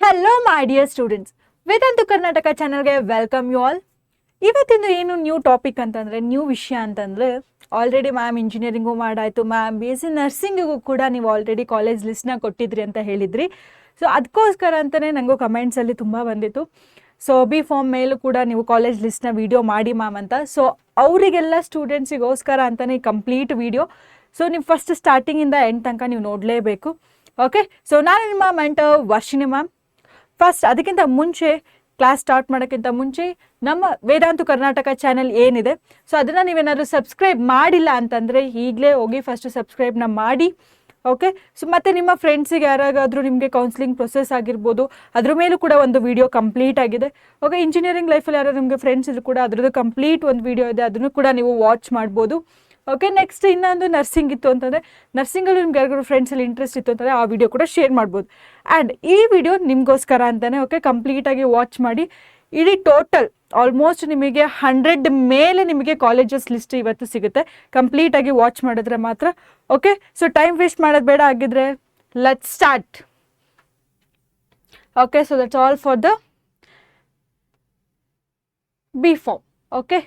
Hello my dear students, Vedantu Karnataka ಚಾನಲ್ಗೆ welcome you all. ಇವತ್ತಿಂದು ಏನು new topic ಅಂತಂದರೆ, ನ್ಯೂ ವಿಷಯ ಅಂತಂದರೆ, ಆಲ್ರೆಡಿ ಮ್ಯಾಮ್ ಇಂಜಿನಿಯರಿಂಗು ಮಾಡಾಯಿತು, ಮ್ಯಾಮ್ ಬಿ ಎಸ್ ಸಿ ನರ್ಸಿಂಗಿಗೂ ಕೂಡ ನೀವು ಆಲ್ರೆಡಿ ಕಾಲೇಜ್ ಲಿಸ್ಟ್ನ ಕೊಟ್ಟಿದ್ರಿ ಅಂತ ಹೇಳಿದ್ರಿ. ಸೊ ಅದಕ್ಕೋಸ್ಕರ ಅಂತಲೇ ನನಗೂ ಕಮೆಂಟ್ಸಲ್ಲಿ ತುಂಬ ಬಂದಿತ್ತು. ಸೊ ಬಿ ಫಾರ್ಮ್ ಮೇಲೂ ಕೂಡ ನೀವು ಕಾಲೇಜ್ ಲಿಸ್ಟ್ನ ವೀಡಿಯೋ ಮಾಡಿ ಮ್ಯಾಮ್ ಅಂತ. ಸೊ ಅವರಿಗೆಲ್ಲ ಸ್ಟೂಡೆಂಟ್ಸಿಗೋಸ್ಕರ ಅಂತಲೇ ಕಂಪ್ಲೀಟ್ ವೀಡಿಯೋ. ಸೊ ನೀವು ಫಸ್ಟ್ ಸ್ಟಾರ್ಟಿಂಗಿಂದ ಎಂಡ್ ತನಕ ನೀವು ನೋಡಲೇಬೇಕು. ಓಕೆ, ಸೊ ನಾನು ನಿಮ್ಮ ಮೆಂಟರ್ ವರ್ಷಿಣಿ ಮ್ಯಾಮ್. ಫಸ್ಟ್ ಅದಕ್ಕಿಂತ ಮುಂಚೆ, ಕ್ಲಾಸ್ ಸ್ಟಾರ್ಟ್ ಮಾಡೋಕ್ಕಿಂತ ಮುಂಚೆ ನಮ್ಮ ವೇದಾಂತು ಕರ್ನಾಟಕ ಚಾನಲ್ ಏನಿದೆ, ಸೊ ಅದನ್ನು ನೀವೇನಾದರೂ ಸಬ್ಸ್ಕ್ರೈಬ್ ಮಾಡಿಲ್ಲ ಅಂತಂದರೆ ಈಗಲೇ ಹೋಗಿ ಫಸ್ಟ್ ಸಬ್ಸ್ಕ್ರೈಬ್ನ ಮಾಡಿ. ಓಕೆ, ಸೊ ಮತ್ತು ನಿಮ್ಮ ಫ್ರೆಂಡ್ಸಿಗೆ ಯಾರಾಗಾದರೂ ನಿಮಗೆ ಕೌನ್ಸಿಲಿಂಗ್ ಪ್ರೊಸೆಸ್ ಆಗಿರ್ಬೋದು, ಅದ್ರ ಮೇಲೂ ಕೂಡ ಒಂದು ವಿಡಿಯೋ ಕಂಪ್ಲೀಟ್ ಆಗಿದೆ. ಓಕೆ, ಇಂಜಿನಿಯರಿಂಗ್ ಲೈಫಲ್ಲಿ ಯಾರು ನಿಮಗೆ ಫ್ರೆಂಡ್ಸ್ ಇದ್ರು ಕೂಡ ಅದರದ್ದು ಕಂಪ್ಲೀಟ್ ಒಂದು ವಿಡಿಯೋ ಇದೆ, ಅದನ್ನು ಕೂಡ ನೀವು ವಾಚ್ ಮಾಡ್ಬೋದು. ಓಕೆ, ನೆಕ್ಸ್ಟ್ ಇನ್ನೊಂದು ನರ್ಸಿಂಗ್ ಇತ್ತು ಅಂತಂದರೆ, ನರ್ಸಿಂಗಲ್ಲಿ ನಿಮ್ಗೆ ಯಾರಿಗಾದ್ರು ಫ್ರೆಂಡ್ಸಲ್ಲಿ ಇಂಟ್ರೆಸ್ಟ್ ಇತ್ತು ಅಂತಂದರೆ ಆ ವಿಡಿಯೋ ಕೂಡ ಶೇರ್ ಮಾಡ್ಬೋದು. ಆ್ಯಂಡ್ ಈ ವಿಡಿಯೋ ನಿಮಗೋಸ್ಕರ ಅಂತಲೇ. ಓಕೆ, ಕಂಪ್ಲೀಟಾಗಿ ವಾಚ್ ಮಾಡಿ. ಇಡೀ ಟೋಟಲ್ ಆಲ್ಮೋಸ್ಟ್ ನಿಮಗೆ 100 ಮೇಲೆ ನಿಮಗೆ ಕಾಲೇಜಸ್ ಲಿಸ್ಟ್ ಇವತ್ತು ಸಿಗುತ್ತೆ, ಕಂಪ್ಲೀಟಾಗಿ ವಾಚ್ ಮಾಡಿದ್ರೆ ಮಾತ್ರ. ಓಕೆ, ಸೊ ಟೈಮ್ ವೇಸ್ಟ್ ಮಾಡೋದು ಬೇಡ. ಆಗಿದ್ರೆ let's start. Okay, so that's all for the B form. Okay,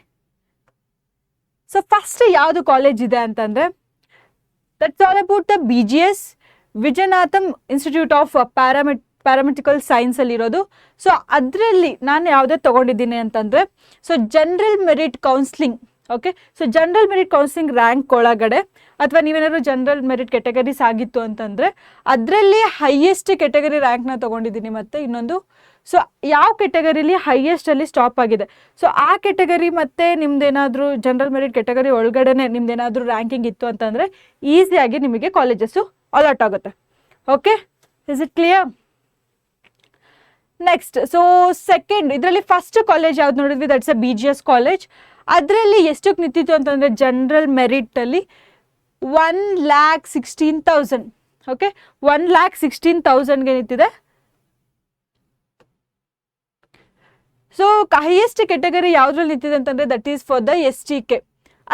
so first ಯಾವುದು ಕಾಲೇಜ್ ಇದೆ ಅಂತಂದರೆ, that's all about the BGS Vijayanatham institute of paramedical ಸೈನ್ಸಲ್ಲಿರೋದು. ಸೊ ಅದರಲ್ಲಿ ನಾನು ಯಾವುದೇ ತೊಗೊಂಡಿದ್ದೀನಿ ಅಂತಂದರೆ, so general merit counselling. Okay, so general merit counselling rank ಒಳಗಡೆ, ಅಥವಾ ನೀವೇನಾದ್ರು ಜನರಲ್ ಮೆರಿಟ್ ಕೆಟಗರೀಸ್ ಆಗಿತ್ತು ಅಂತಂದರೆ ಅದರಲ್ಲಿ ಹೈಯೆಸ್ಟ್ ಕೆಟಗರಿ ರ್ಯಾಂಕ್ನ ತೊಗೊಂಡಿದ್ದೀನಿ. ಮತ್ತು ಇನ್ನೊಂದು, ಸೊ ಯಾವ ಕೆಟಗರಿಲಿ ಹೈಯೆಸ್ಟಲ್ಲಿ ಸ್ಟಾಪ್ ಆಗಿದೆ, ಸೊ ಆ ಕೆಟಗರಿ ಮತ್ತು ನಿಮ್ದೇನಾದರೂ ಜನರಲ್ ಮೆರಿಟ್ ಕೆಟಗರಿ ಒಳಗಡೆ ನಿಮ್ದೇನಾದರೂ ರ್ಯಾಂಕಿಂಗ್ ಇತ್ತು ಅಂತಂದರೆ ಈಸಿಯಾಗಿ ನಿಮಗೆ ಕಾಲೇಜಸ್ಸು ಅಲಾಟ್ ಆಗುತ್ತೆ. Okay, is it clear? Next, so second, ಇದರಲ್ಲಿ ಫಸ್ಟ್ ಕಾಲೇಜ್ ಯಾವ್ದು ನೋಡಿದ್ವಿ, ದಟ್ಸ್ ಅ BGS ಕಾಲೇಜ್. ಅದರಲ್ಲಿ ಎಷ್ಟಕ್ಕೆ ನಿಂತಿತ್ತು ಅಂತಂದರೆ ಜನರಲ್ ಮೆರಿಟಲ್ಲಿ 1,16,000. ಓಕೆ, 1,16,000ಗೆ ನಿಂತಿದೆ. ಸೊ ಹೈಯೆಸ್ಟ್ ಕೆಟಗರಿ ಯಾವುದ್ರಲ್ಲಿ ನಿಂತಿದೆ ಅಂತಂದರೆ that is for the STK.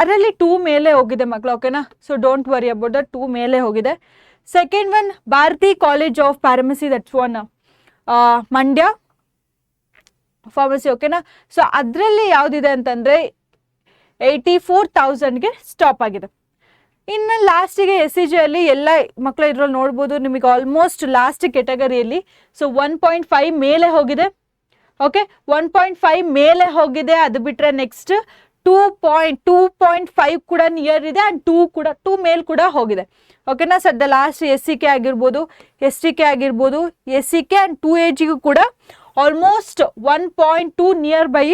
ಅದರಲ್ಲಿ 2 ಮೇಲೆ ಹೋಗಿದೆ ಮಕ್ಕಳು. ಓಕೆನಾ, so don't worry about the 2 ಮೇಲೆ ಹೋಗಿದೆ. Second one Bharathi college of pharmacy, that's one Mandya pharmacy. ಓಕೆನಾ, ಸೊ ಅದರಲ್ಲಿ ಯಾವುದಿದೆ ಅಂತಂದರೆ 84,000ಗೆ ಸ್ಟಾಪ್ ಆಗಿದೆ. ಇನ್ನು ಲಾಸ್ಟಿಗೆ SCG ಅಲ್ಲಿ ಎಲ್ಲ ಮಕ್ಕಳು ಇದ್ರಲ್ಲಿ ನೋಡ್ಬೋದು ನಿಮಗೆ ಆಲ್ಮೋಸ್ಟ್ ಲಾಸ್ಟ್ ಕೆಟಗರಿಯಲ್ಲಿ ಸೊ 1.5 ಮೇಲೆ ಹೋಗಿದೆ. ಓಕೆ, 1.5 ಮೇಲೆ ಹೋಗಿದೆ. ಅದು ಬಿಟ್ಟರೆ ನೆಕ್ಸ್ಟ್ 2.5 ಕೂಡ ನಿಯರ್ ಇದೆ, ಆ್ಯಂಡ್ 2 ಮೇಲೆ ಕೂಡ ಹೋಗಿದೆ. ಓಕೆನಾ, ಸದ್ಯ ಲಾಸ್ಟ್ SCK ಆಗಿರ್ಬೋದು, STK ಆಗಿರ್ಬೋದು, SCK ಆ್ಯಂಡ್ 2AGಗೂ ಕೂಡ ಆಲ್ಮೋಸ್ಟ್ 1.2 ನಿಯರ್ ಬೈ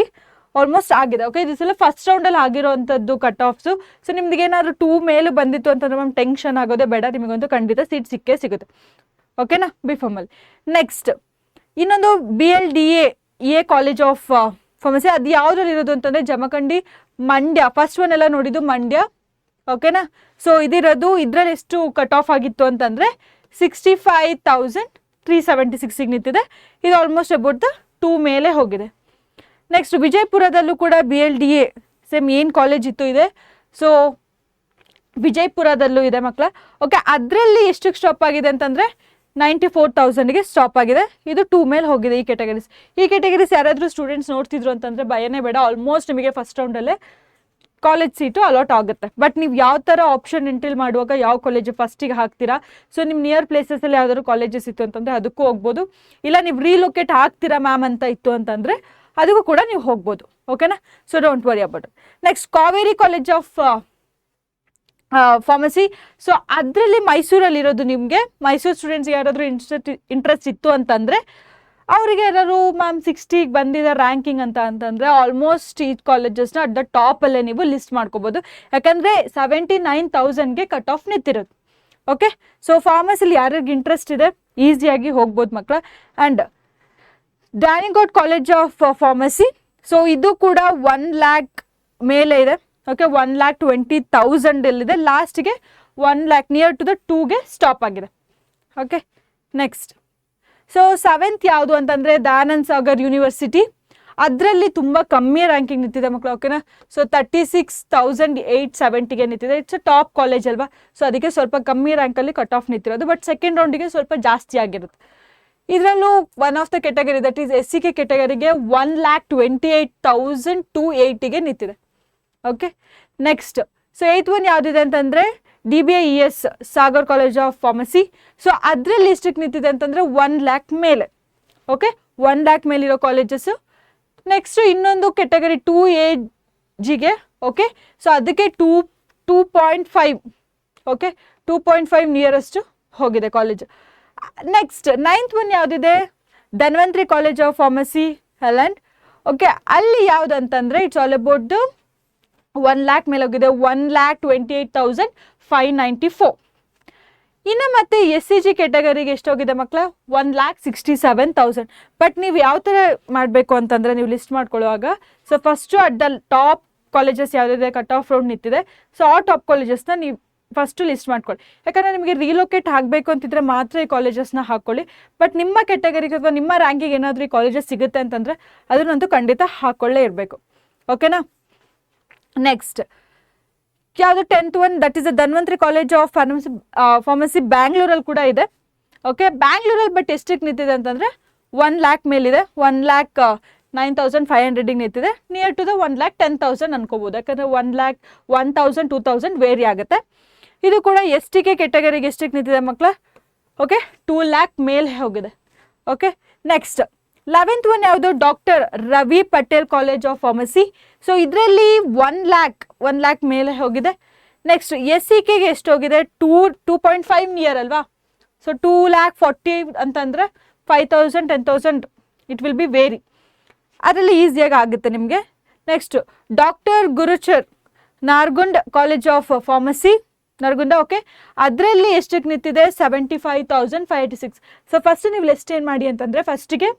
ಆಲ್ಮೋಸ್ಟ್ ಆಗಿದೆ. ಓಕೆ, ಇದು ಸಲ ಫಸ್ಟ್ ರೌಂಡಲ್ಲಿ ಆಗಿರೋವಂಥದ್ದು ಕಟ್ ಆಫ್ಸು. ಸೊ ನಿಮ್ಗೆ ಏನಾದ್ರು 2 ಮೇಲೂ ಬಂದಿತ್ತು ಅಂತಂದ್ರೆ ಮ್ಯಾಮ್ ಟೆನ್ಷನ್ ಆಗೋದೇ ಬೇಡ, ನಿಮಗಂತೂ ಖಂಡಿತ ಸೀಟ್ ಸಿಕ್ಕೇ ಸಿಗುತ್ತೆ. ಓಕೆನಾ, ಬಿ ಫಾರ್ಮಲ್ಲಿ. ನೆಕ್ಸ್ಟ್ ಇನ್ನೊಂದು BLDA ಕಾಲೇಜ್ ಆಫ್ ಫಾರ್ಮಸಿ. ಅದು ಯಾವುದ್ರಲ್ಲಿ ಇರೋದು ಅಂತಂದರೆ ಜಮಖಂಡಿ, ಮಂಡ್ಯ. ಫಸ್ಟ್ ಒನ್ ಎಲ್ಲ ನೋಡಿದ್ದು ಮಂಡ್ಯ. ಓಕೆನಾ, ಸೊ ಇದಿರೋದು ಇದರಲ್ಲಿ ಎಷ್ಟು ಕಟ್ ಆಫ್ ಆಗಿತ್ತು ಅಂತಂದರೆ 65,376ಗೆ ನಿಂತಿದೆ. ಇದು ಆಲ್ಮೋಸ್ಟ್ ಅಬೌಟ್ ದ 2 ಮೇಲೆ ಹೋಗಿದೆ. ನೆಕ್ಸ್ಟ್ ವಿಜಯಪುರದಲ್ಲೂ ಕೂಡ BLDA ಸೇಮ್ ಏನು ಕಾಲೇಜ್ ಇತ್ತು ಇದೆ, ಸೊ ವಿಜಯಪುರದಲ್ಲೂ ಇದೆ ಮಕ್ಕಳ. ಓಕೆ, ಅದರಲ್ಲಿ ಎಷ್ಟಕ್ಕೆ ಸ್ಟಾಪ್ ಆಗಿದೆ ಅಂತಂದರೆ 94,000ಗೆ ಸ್ಟಾಪ್ ಆಗಿದೆ. ಇದು 2 ಮೇಲೆ ಹೋಗಿದೆ. ಈ ಕೆಟಗರೀಸ್ ಯಾರಾದರೂ ಸ್ಟೂಡೆಂಟ್ಸ್ ನೋಡ್ತಿದ್ರು ಅಂತಂದರೆ ಭಯನೇ ಬೇಡ, ಆಲ್ಮೋಸ್ಟ್ ನಿಮಗೆ ಫಸ್ಟ್ ರೌಂಡಲ್ಲೇ ಕಾಲೇಜ್ ಸೀಟು ಅಲಾಟ್ ಆಗುತ್ತೆ. ಬಟ್ ನೀವು ಯಾವ ಥರ ಆಪ್ಷನ್ ಎಂಟ್ರಿ ಮಾಡುವಾಗ ಯಾವ ಕಾಲೇಜು ಫಸ್ಟಿಗೆ ಹಾಕ್ತೀರಾ, ಸೊ ನಿಮ್ಮ ನಿಯರ್ ಪ್ಲೇಸಸಲ್ಲಿ ಯಾವ್ದಾದ್ರು ಕಾಲೇಜಸ್ ಇತ್ತು ಅಂತಂದರೆ ಅದಕ್ಕೂ ಹೋಗ್ಬೋದು. ಇಲ್ಲ ನೀವು ರೀಲೊಕೇಟ್ ಹಾಕ್ತೀರಾ ಮ್ಯಾಮ್ ಅಂತ ಇತ್ತು ಅಂತಂದರೆ ಅದಕ್ಕೂ ಕೂಡ ನೀವು ಹೋಗ್ಬೋದು. ಓಕೆನಾ, so don't worry about. Next Kaveri college of pharmacy. So ಅದರಲ್ಲಿ ಮೈಸೂರಲ್ಲಿರೋದು. ನಿಮಗೆ ಮೈಸೂರು ಸ್ಟೂಡೆಂಟ್ಸ್ಗೆ ಯಾರಾದರೂ ಇಂಟ್ರೆಸ್ಟ್ ಇತ್ತು ಅಂತಂದರೆ ಅವರಿಗೆ ಯಾರು ಮ್ಯಾಮ್ 60ಗೆ ಬಂದಿದೆ ರ್ಯಾಂಕಿಂಗ್ ಅಂತಂದರೆ ಆಲ್ಮೋಸ್ಟ್ ಈ ಕಾಲೇಜಸ್ನ ಅಟ್ ದ ಟಾಪಲ್ಲೇ ನೀವು ಲಿಸ್ಟ್ ಮಾಡ್ಕೋಬೋದು. ಯಾಕಂದರೆ 79,000ಗೆ ಕಟ್ ಆಫ್ ನಿಂತಿರೋದು. ಓಕೆ, ಸೊ ಫಾರ್ಮಸಿಲಿ ಯಾರಿಗೆ ಇಂಟ್ರೆಸ್ಟ್ ಇದೆ ಈಸಿಯಾಗಿ ಹೋಗ್ಬೋದು ಮಕ್ಕಳ. ಆ್ಯಂಡ್ ಡ್ಯಾನಿಗೌಡ್ ಕಾಲೇಜ್ ಆಫ್ ಫಾರ್ಮಸಿ, ಸೊ ಇದು ಕೂಡ 1 lakh ಮೇಲೆ ಇದೆ. ಓಕೆ, 1,20,000 ಲಾಸ್ಟಿಗೆ 1 lakh ನಿಯರ್ ಟು ದ 2ಗೆ ಸ್ಟಾಪ್ ಆಗಿದೆ. ಓಕೆ, ನೆಕ್ಸ್ಟ್ ಸೊ 7th ಯಾವುದು ಅಂತಂದರೆ ದಯಾನಂದ್ ಸಾಗರ್ ಯೂನಿವರ್ಸಿಟಿ. ಅದರಲ್ಲಿ ತುಂಬ ಕಮ್ಮಿ ರ್ಯಾಂಕಿಂಗ್ ನಿಂತಿದೆ ಮಕ್ಕಳು. ಓಕೆನಾ, ಸೊ 36,870ಗೆ ನಿಂತಿದೆ. ಇಟ್ಸ್ ಅ ಟಾಪ್ ಕಾಲೇಜ್ ಅಲ್ವಾ, ಸೊ ಅದಕ್ಕೆ ಸ್ವಲ್ಪ ಕಮ್ಮಿ ರ್ಯಾಂಕಲ್ಲಿ ಕಟ್ ಆಫ್ ನಿಂತಿರೋದು. ಬಟ್ ಸೆಕೆಂಡ್ ರೌಂಡಿಗೆ ಸ್ವಲ್ಪ ಜಾಸ್ತಿ ಆಗಿರುತ್ತೆ. ಇದರಲ್ಲೂ one of the category that is SC ಕೆಟಗರಿಗೆ 1,28,280ಗೆ ನಿಂತಿದೆ. Okay, next so 8th one ಯಾವುದಿದೆ ಅಂತಂದರೆ DBIES Sagar college of pharmacy. So ಅದರಲ್ಲಿ ಎಷ್ಟಕ್ಕೆ ನಿಂತಿದೆ ಅಂತಂದರೆ 1 lakh ಮೇಲೆ. ಓಕೆ, 1 lakh ಮೇಲಿರೋ ಕಾಲೇಜಸ್ಸು. ನೆಕ್ಸ್ಟು ಇನ್ನೊಂದು ಕೆಟಗರಿ 2AGಗೆ. ಓಕೆ, ಸೊ ಅದಕ್ಕೆ 2.5 ಓಕೆ 2.5 ನಿಯರೆಸ್ಟ್ ಹೋಗಿದೆ ಕಾಲೇಜ್. ನೆಕ್ಸ್ಟ್ 9th ಒನ್ ಯಾವುದಿದೆ Dhanvantari college of pharmacy Holland. Okay, ಅಲ್ಲಿ ಯಾವುದಂತಂದರೆ ಇಟ್ಸ್ ಆಲ್ ಅಬೌಟ್ 1 lakh ಮೇಲೆ ಹೋಗಿದೆ, 1,28,594. ಇನ್ನು ಮತ್ತೆ SCG ಕೆಟಗರಿಗೆ ಎಷ್ಟೋಗಿದೆ ಮಕ್ಕಳ 1,67,000. ಬಟ್ ನೀವು ಯಾವ ಥರ ಮಾಡಬೇಕು ಅಂತಂದರೆ ನೀವು ಲಿಸ್ಟ್ ಮಾಡ್ಕೊಳ್ಳುವಾಗ so first at the top colleges ಯಾವುದಿದೆ ಕಟ್ ಆಫ್ ರೌಂಡ್ ನಿಂತಿದೆ, ಸೊ ಆ ಟಾಪ್ ಕಾಲೇಜಸ್ನ ನೀವು ಫಸ್ಟು ಲಿಸ್ಟ್ ಮಾಡ್ಕೊಳ್ಳಿ. ಯಾಕಂದರೆ ನಿಮಗೆ ರೀಲೊಕೇಟ್ ಆಗಬೇಕು ಅಂತಿದ್ರೆ ಮಾತ್ರ ಈ ಕಾಲೇಜಸ್ನ ಹಾಕ್ಕೊಳ್ಳಿ. ಬಟ್ ನಿಮ್ಮ ಕೆಟಗರಿಗೆ ಅಥವಾ ನಿಮ್ಮ ರ್ಯಾಂಕಿಗೆ ಏನಾದರೂ ಈ ಕಾಲೇಜಸ್ ಸಿಗುತ್ತೆ ಅಂತಂದರೆ ಅದನ್ನಂತೂ ಖಂಡಿತ ಹಾಕ್ಕೊಳ್ಳೇ ಇರಬೇಕು. ಓಕೆನಾ. ನೆಕ್ಸ್ಟ್ ಯಾವುದು 10th one that is the Dhanvantari college of pharmacy ಬ್ಯಾಂಗ್ಳೂರಲ್ಲಿ ಕೂಡ ಇದೆ. ಓಕೆ, ಬ್ಯಾಂಗ್ಳೂರಲ್ಲಿ ಬಟ್ ಎಷ್ಟಕ್ಕೆ ನಿಂತಿದೆ ಅಂತಂದರೆ 1 lakh ಮೇಲಿದೆ, 1,09,500ಗೆ ನಿಂತಿದೆ. ನಿಯರ್ ಟು ದ 1,10,000 ಅನ್ಕೋಬೋದು. ಯಾಕಂದರೆ 1 lakh 1,000 2,000 ವೇರಿ ಆಗುತ್ತೆ. ಇದು ಕೂಡ STK ಕೆಟಗರಿಗೆ ಎಷ್ಟಕ್ಕೆ ನಿಂತಿದೆ ಮಕ್ಕಳ ಓಕೆ 2 lakh ಮೇಲೆ ಹೋಗಿದೆ. ಓಕೆ, ನೆಕ್ಸ್ಟ್ 11th ಒನ್ ಯಾವುದು doctor Ravi Patel college of pharmacy. So ಇದರಲ್ಲಿ 1 lakh ಮೇಲೆ ಹೋಗಿದೆ. ನೆಕ್ಸ್ಟ್ SCKಗೆ ಎಷ್ಟು ಹೋಗಿದೆ 2.5 ನಿಯರ್ ಅಲ್ವಾ. ಸೊ 2,40,000 ಅಂತಂದರೆ 5,000 10,000 ಇಟ್ ವಿಲ್ ಬಿ ವೇರಿ, ಅದರಲ್ಲಿ ಈಸಿಯಾಗಿ ಆಗುತ್ತೆ ನಿಮಗೆ. ನೆಕ್ಸ್ಟ್ ಡಾಕ್ಟರ್ ಗುರುಚರ್ Nargund college of pharmacy Naragund. Okay, ಅದರಲ್ಲಿ ಎಷ್ಟಕ್ಕೆ ನಿಂತಿದೆ 75,586. ಸೊ ಫಸ್ಟ್ ನೀವು ಲಿಸ್ಟ್ ಏನು ಮಾಡಿ ಅಂತಂದರೆ ಫಸ್ಟಿಗೆ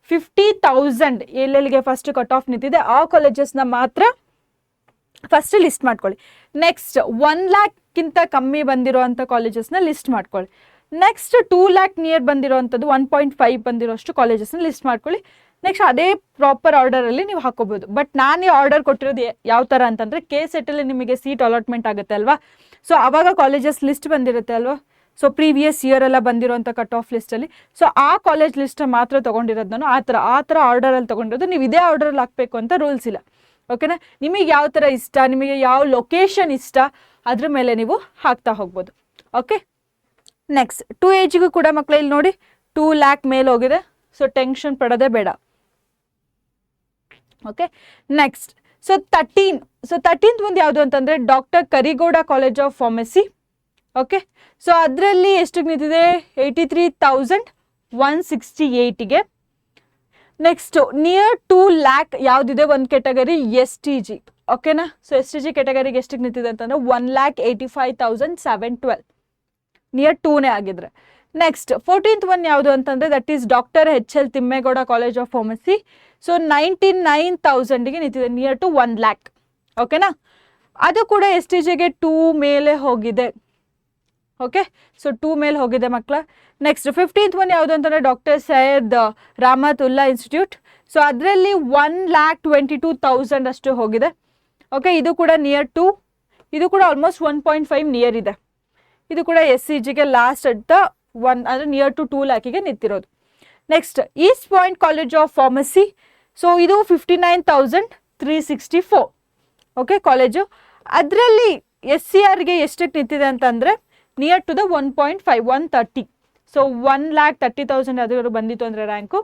50,000 ಎಲ್ಲೆಲ್ಲಿಗೆ ಫಸ್ಟ್ ಕಟ್ ಆಫ್ ನಿಂತಿದೆ ಆ ಕಾಲೇಜಸ್ನ ಮಾತ್ರ ಫಸ್ಟ್ ಲಿಸ್ಟ್ ಮಾಡ್ಕೊಳ್ಳಿ. ನೆಕ್ಸ್ಟ್ 1 lakhಗಿಂತ ಕಮ್ಮಿ ಬಂದಿರೋ ಅಂಥ ಕಾಲೇಜಸ್ನ ಲಿಸ್ಟ್ ಮಾಡ್ಕೊಳ್ಳಿ. ನೆಕ್ಸ್ಟ್ 2 lakh ನಿಯರ್ ಬಂದಿರೋವಂಥದ್ದು 1.5 ಬಂದಿರೋಷ್ಟು ಕಾಲೇಜಸ್ನ ಲಿಸ್ಟ್ ಮಾಡ್ಕೊಳ್ಳಿ. ನೆಕ್ಸ್ಟ್ ಅದೇ ಪ್ರಾಪರ್ ಆರ್ಡರಲ್ಲಿ ನೀವು ಹಾಕೋಬೋದು. ಬಟ್ ನಾನು ಈ ಆರ್ಡರ್ ಕೊಟ್ಟಿರೋದು ಯಾವ ಥರ ಅಂತಂದರೆ KCETಲ್ಲಿ ನಿಮಗೆ ಸೀಟ್ ಅಲಾಟ್ಮೆಂಟ್ ಆಗುತ್ತೆ ಅಲ್ವಾ. ಸೊ ಆವಾಗ ಕಾಲೇಜಸ್ ಲಿಸ್ಟ್ ಬಂದಿರುತ್ತೆ ಅಲ್ವಾ. ಸೊ ಪ್ರೀವಿಯಸ್ ಇಯರ್ ಎಲ್ಲ ಬಂದಿರೋಂಥ ಕಟ್ ಆಫ್ ಲಿಸ್ಟಲ್ಲಿ ಸೊ ಆ ಕಾಲೇಜ್ ಲಿಸ್ಟ್ ಮಾತ್ರ ತೊಗೊಂಡಿರೋದು ನಾನು ಆ ಥರ ಆರ್ಡರಲ್ಲಿ ತೊಗೊಂಡಿರೋದು. ನೀವು ಇದೇ ಆರ್ಡರಲ್ಲಿ ಹಾಕಬೇಕು ಅಂತ ರೂಲ್ಸ್ ಇಲ್ಲ. ಓಕೆನಾ. ನಿಮಗೆ ಯಾವ ಥರ ಇಷ್ಟ, ನಿಮಗೆ ಯಾವ ಲೊಕೇಶನ್ ಇಷ್ಟ ಅದ್ರ ಮೇಲೆ ನೀವು ಹಾಕ್ತಾ ಹೋಗ್ಬೋದು. ಓಕೆ, ನೆಕ್ಸ್ಟ್ 2AGಗೂ ಕೂಡ ಮಕ್ಕಳು ಇಲ್ಲಿ ನೋಡಿ 2 lakh ಮೇಲೆ ಹೋಗಿದೆ. ಸೊ ಟೆನ್ಷನ್ ಪಡೋದೇ ಬೇಡ. ಓಕೆ, ನೆಕ್ಸ್ಟ್ ಸೊ 13th ಒಂದು ಯಾವುದು ಅಂತಂದರೆ doctor Karigowda college of pharmacy. Okay, so ಅದರಲ್ಲಿ ಎಷ್ಟಕ್ಕೆ ನಿಂತಿದೆ 83,168ಗೆ. ನೆಕ್ಸ್ಟ್ ನಿಯರ್ 2 lakh ಯಾವುದಿದೆ ಒಂದು ಕೆಟಗರಿ STG. ಓಕೆನಾ. ಸೊ STG ಕೆಟಗರಿಗೆ ಎಷ್ಟಕ್ಕೆ ನಿಂತಿದೆ ಅಂತಂದರೆ 1,85,712 ನಿಯರ್ 2ನೇ ಆಗಿದ್ರೆ. ನೆಕ್ಸ್ಟ್ 14th ಒನ್ ಯಾವುದು ಅಂತಂದರೆ that is doctor HL Thimmegowda college of pharmacy. So 99,000ಗೆ ನಿಂತಿದೆ ನಿಯರ್ ಟು 1 lakh. ಓಕೆನಾ. ಅದು ಕೂಡ STGಗೆ 2 ಮೇಲೆ ಹೋಗಿದೆ. ಓಕೆ, ಸೊ 2 ಮೇಲೆ ಹೋಗಿದೆ ಮಕ್ಕಳ. ನೆಕ್ಸ್ಟ್ 15th ಒನ್ ಯಾವುದು ಅಂತಂದರೆ ಡಾಕ್ಟರ್ ಸೈಯದ್ ರಾಮತುಲ್ಲಾ ಇನ್ಸ್ಟಿಟ್ಯೂಟ್. ಸೊ ಅದರಲ್ಲಿ 1,22,000 ಅಷ್ಟು ಹೋಗಿದೆ. ಓಕೆ, ಇದು ಕೂಡ ನಿಯರ್ ಟು, ಇದು ಕೂಡ ಆಲ್ಮೋಸ್ಟ್ 1.5 ನಿಯರ್ ಇದೆ. ಇದು ಕೂಡ SCGಗೆ ಲಾಸ್ಟ್ ಅಟ್ ದ 1 ಅಂದರೆ ನಿಯರ್ ಟು 2 lakhಗೆ ನಿಂತಿರೋದು. Next east point college of pharmacy. So ಇದು 59,364. ಓಕೆ, ಕಾಲೇಜು ಅದರಲ್ಲಿ SCRಗೆ ಎಷ್ಟಕ್ಕೆ ನಿಂತಿದೆ ಅಂತಂದರೆ ನಿಯರ್ ಟು ದ 1.5 130. ಸೊ 1,30,000 ಯಾವ್ದಾದ್ರು ಬಂದಿತ್ತು ಅಂದರೆ ರ್ಯಾಂಕು.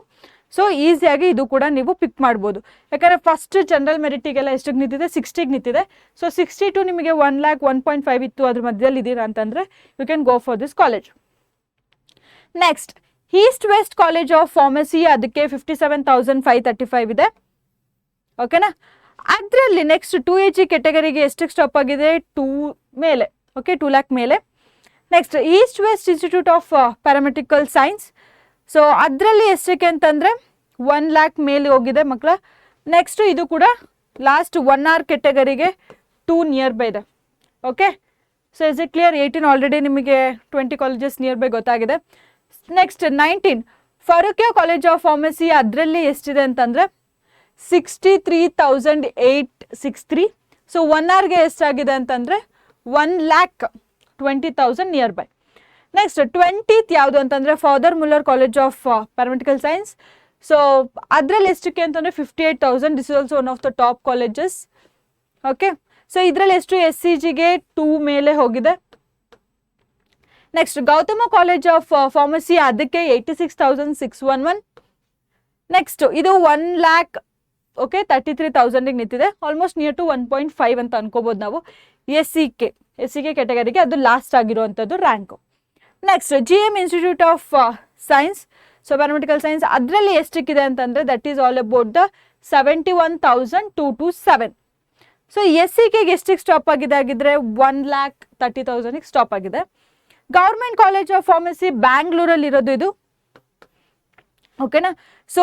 ಸೊ ಈಸಿಯಾಗಿ ಇದು ಕೂಡ ನೀವು ಪಿಕ್ ಮಾಡ್ಬೋದು. ಯಾಕಂದರೆ ಫಸ್ಟ್ ಜನರಲ್ ಮೆರಿಟಿಗೆಲ್ಲ ಎಷ್ಟಕ್ಕೆ ನಿಂತಿದೆ 60ಗೆ ನಿಂತಿದೆ. ಸೊ 60 to ನಿಮಗೆ 1 lakh 1.5 ಇತ್ತು ಅದ್ರ ಮಧ್ಯದಲ್ಲಿ ಇದ್ದೀರಾ ಅಂತಂದರೆ you can go for this college. Next east west college of pharmacy ಅದಕ್ಕೆ 57,535 ಇದೆ. ಓಕೆನಾ. ಅದರಲ್ಲಿ ನೆಕ್ಸ್ಟ್ 2AG ಕೆಟಗರಿಗೆ ಎಷ್ಟಕ್ಕೆ ಸ್ಟಾಪ್ ಆಗಿದೆ 2 ಮೇಲೆ. ಓಕೆ, 2 lakh ಮೇಲೆ. Next east west institute of paramedical science. So ಅದರಲ್ಲಿ ಎಷ್ಟಕ್ಕೆ ಅಂತಂದರೆ 1 lakh ಮೇಲೆ ಹೋಗಿದೆ ಮಕ್ಕಳ. ನೆಕ್ಸ್ಟು ಇದು ಕೂಡ ಲಾಸ್ಟ್ 1 hour ಕೆಟಗರಿಗೆ 2 ನಿಯರ್ ಬೈ ಇದೆ. Okay, so is it clear? 18 already ನಿಮಗೆ 20 ಕಾಲೇಜಸ್ ನಿಯರ್ ಬೈ ಗೊತ್ತಾಗಿದೆ. ನೆಕ್ಸ್ಟ್ 19 ಫಾರೂಕಿಯಾ ಕಾಲೇಜ್ ಆಫ್ ಫಾರ್ಮಸಿ ಅದರಲ್ಲಿ ಎಷ್ಟಿದೆ ಅಂತಂದರೆ 63,863. ಸೊ 1 hourಗೆ ಎಷ್ಟಾಗಿದೆ ಅಂತಂದರೆ 1,20,000 ನಿಯರ್ ಬೈ. ನೆಕ್ಸ್ಟ್ 20th ಯಾವುದು ಅಂತಂದರೆ father Muller college of paramedical science. So ಅದರಲ್ಲಿ ಎಷ್ಟಕ್ಕೆ ಅಂತಂದರೆ 58,000. This is also one of the top colleges. Okay, so ಇದರಲ್ಲಿ ಎಷ್ಟು SCGಗೆ 2 ಮೇಲೆ ಹೋಗಿದೆ. Next Gautama college of pharmacy, ಅದಕ್ಕೆ 86,611. ನೆಕ್ಸ್ಟ್ ಇದು 1,00,000 ಓಕೆ 33,000ಗೆ ನಿಂತಿದೆ. ಆಲ್ಮೋಸ್ಟ್ ನಿಯರ್ ಟು 1.5 ಅಂತ ಅನ್ಕೋಬೋದು ನಾವು. SCK ಕ್ಯಾಟಗರಿಗೆ ಅದು ಲಾಸ್ಟ್ ಆಗಿರುವಂಥದ್ದು rank. Next GM institute of science, so paramedical science, ಅದರಲ್ಲಿ ಎಷ್ಟಕ್ಕಿದೆ ಅಂತಂದರೆ that is all about the 71,227. So SCKಗೆ ಎಷ್ಟಿಗೆ ಸ್ಟಾಪ್ ಆಗಿದೆ ಆಗಿದ್ರೆ 1,30,000ಗೆ ಸ್ಟಾಪ್ ಆಗಿದೆ. ಗೌರ್ಮೆಂಟ್ ಕಾಲೇಜ್ ಆಫ್ ಫಾರ್ಮಸಿ ಬ್ಯಾಂಗ್ಳೂರಲ್ಲಿ ಇರೋದು ಇದು. ಓಕೆನಾ, ಸೊ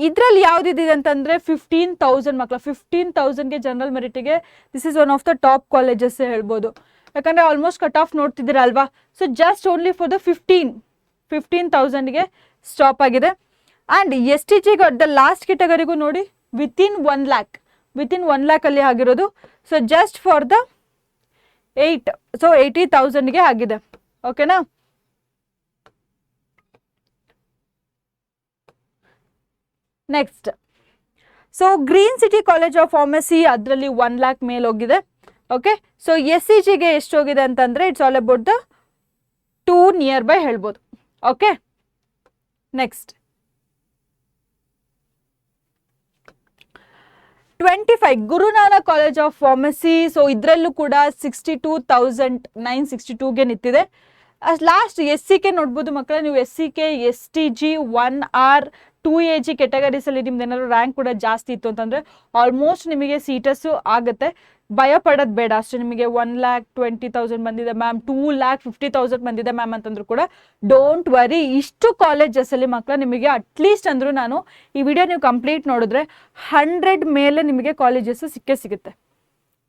ಇದರಲ್ಲಿ ಯಾವುದಿದೆ ಅಂತಂದರೆ 15,000 ಮಕ್ಕಳ 15,000ಗೆ ಜನರಲ್ ಮೆರಿಟಿಗೆ this is one of the top colleges ಹೇಳ್ಬೋದು. ಯಾಕಂದರೆ ಆಲ್ಮೋಸ್ಟ್ ಕಟ್ ಆಫ್ ನೋಡ್ತಿದ್ದೀರ ಅಲ್ವಾ. So just only for the 15,000ಗೆ ಸ್ಟಾಪ್ ಆಗಿದೆ. ಆ್ಯಂಡ್ STGಗೆ ದ ಲಾಸ್ಟ್ ಕೆಟಗರಿಗೂ ನೋಡಿ ವಿತಿನ್ 1,00,000 ಅಲ್ಲಿ ಆಗಿರೋದು. ಸೊ ಜಸ್ಟ್ ಫಾರ್ ದ 80,000ಗೆ ಆಗಿದೆ. ಓಕೆನಾ, next so green city college of pharmacy, ಅದರಲ್ಲಿ 1,00,000 ಮೇಲೆ ಹೋಗಿದೆ. ಓಕೆ, ಸೊ SCGಗೆ ಎಷ್ಟು ಹೋಗಿದೆ ಅಂತಂದರೆ it's all about the 2 near by ಹೇಳ್ಬೋದು. Okay, next 25 Guru Nanak college of pharmacy. So ಇದರಲ್ಲೂ ಕೂಡ 62,962ಗೆ ನಿಂತಿದೆ. ಲಾಸ್ಟ್ SCK ನೋಡ್ಬೋದು ಮಕ್ಕಳ ನೀವು. SCK STG 1R 2AG ಕೆಟಗರೀಸಲ್ಲಿ ನಿಮ್ದು ಏನಾದ್ರು ರ್ಯಾಂಕ್ ಕೂಡ ಜಾಸ್ತಿ ಇತ್ತು ಅಂತಂದರೆ ಆಲ್ಮೋಸ್ಟ್ ನಿಮಗೆ ಸೀಟಸ್ಸು ಆಗುತ್ತೆ. ಭಯ ಪಡೋದು ಬೇಡ ಅಷ್ಟೇ. ನಿಮಗೆ 1,20,000 ಬಂದಿದೆ ಮ್ಯಾಮ್, 2,50,000 ಬಂದಿದೆ ಮ್ಯಾಮ್ ಅಂತಂದ್ರು ಕೂಡ ಡೋಂಟ್ ವರಿ. ಇಷ್ಟು ಕಾಲೇಜಸಲ್ಲಿ ಮಕ್ಕಳ ನಿಮಗೆ ಅಟ್ಲೀಸ್ಟ್ ಅಂದರೂ ನಾನು ಈ ವಿಡಿಯೋ ನೀವು ಕಂಪ್ಲೀಟ್ ನೋಡಿದ್ರೆ 100 ಮೇಲೆ ನಿಮಗೆ ಕಾಲೇಜಸ್ ಸಿಗುತ್ತೆ.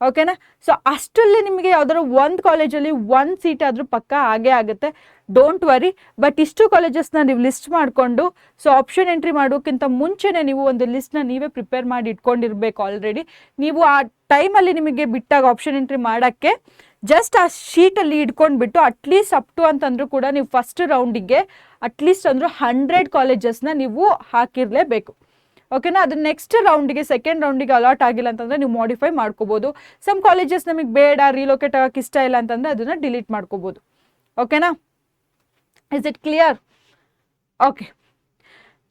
ಓಕೆನಾ, ಸೊ ಅಷ್ಟರಲ್ಲಿ ನಿಮಗೆ ಯಾವ್ದಾದ್ರು ಒಂದು ಕಾಲೇಜಲ್ಲಿ 1 ಸೀಟ್ ಆದರೂ ಪಕ್ಕ ಆಗೇ ಆಗುತ್ತೆ. Don't worry. ಬಟ್ ಇಷ್ಟು ಕಾಲೇಜಸ್ನ ನೀವು ಲಿಸ್ಟ್ ಮಾಡಿಕೊಂಡು ಸೊ ಆಪ್ಷನ್ ಎಂಟ್ರಿ ಮಾಡೋಕ್ಕಿಂತ ಮುಂಚೆನೇ ನೀವು ಒಂದು ಲಿಸ್ಟ್ನ ನೀವೇ ಪ್ರಿಪೇರ್ ಮಾಡಿ ಇಟ್ಕೊಂಡಿರ್ಬೇಕು ಆಲ್ರೆಡಿ. ನೀವು ಆ ಟೈಮಲ್ಲಿ ನಿಮಗೆ ಬಿಟ್ಟಾಗ ಆಪ್ಷನ್ ಎಂಟ್ರಿ ಮಾಡೋಕ್ಕೆ ಜಸ್ಟ್ ಆ ಶೀಟಲ್ಲಿ ಇಟ್ಕೊಂಡ್ಬಿಟ್ಟು ಅಟ್ಲೀಸ್ಟ್ ಅಪ್ ಟು ಅಂತಂದ್ರೂ ಕೂಡ ನೀವು ಫಸ್ಟ್ ರೌಂಡಿಗೆ ಅಟ್ಲೀಸ್ಟ್ ಅಂದರೂ 100 ಕಾಲೇಜಸ್ನ ನೀವು ಹಾಕಿರಲೇಬೇಕು. ಓಕೆನಾ, ಅದು ನೆಕ್ಸ್ಟ್ ರೌಂಡಿಗೆ ಸೆಕೆಂಡ್ ರೌಂಡಿಗೆ ಅಲಾಟ್ ಆಗಿಲ್ಲ ಅಂತಂದರೆ ನೀವು ಮಾಡಿಫೈ ಮಾಡ್ಕೋಬೋದು. ಸಮ್ ಕಾಲೇಜಸ್ ನಮಗೆ ಬೇಡ, ರೀಲೋಕೇಟ್ ಆಗೋಕ್ಕೆ ಇಷ್ಟ ಇಲ್ಲ ಅಂತಂದರೆ ಅದನ್ನು ಡಿಲೀಟ್ ಮಾಡ್ಕೋಬೋದು. ಓಕೆನಾ, is it clear? Okay,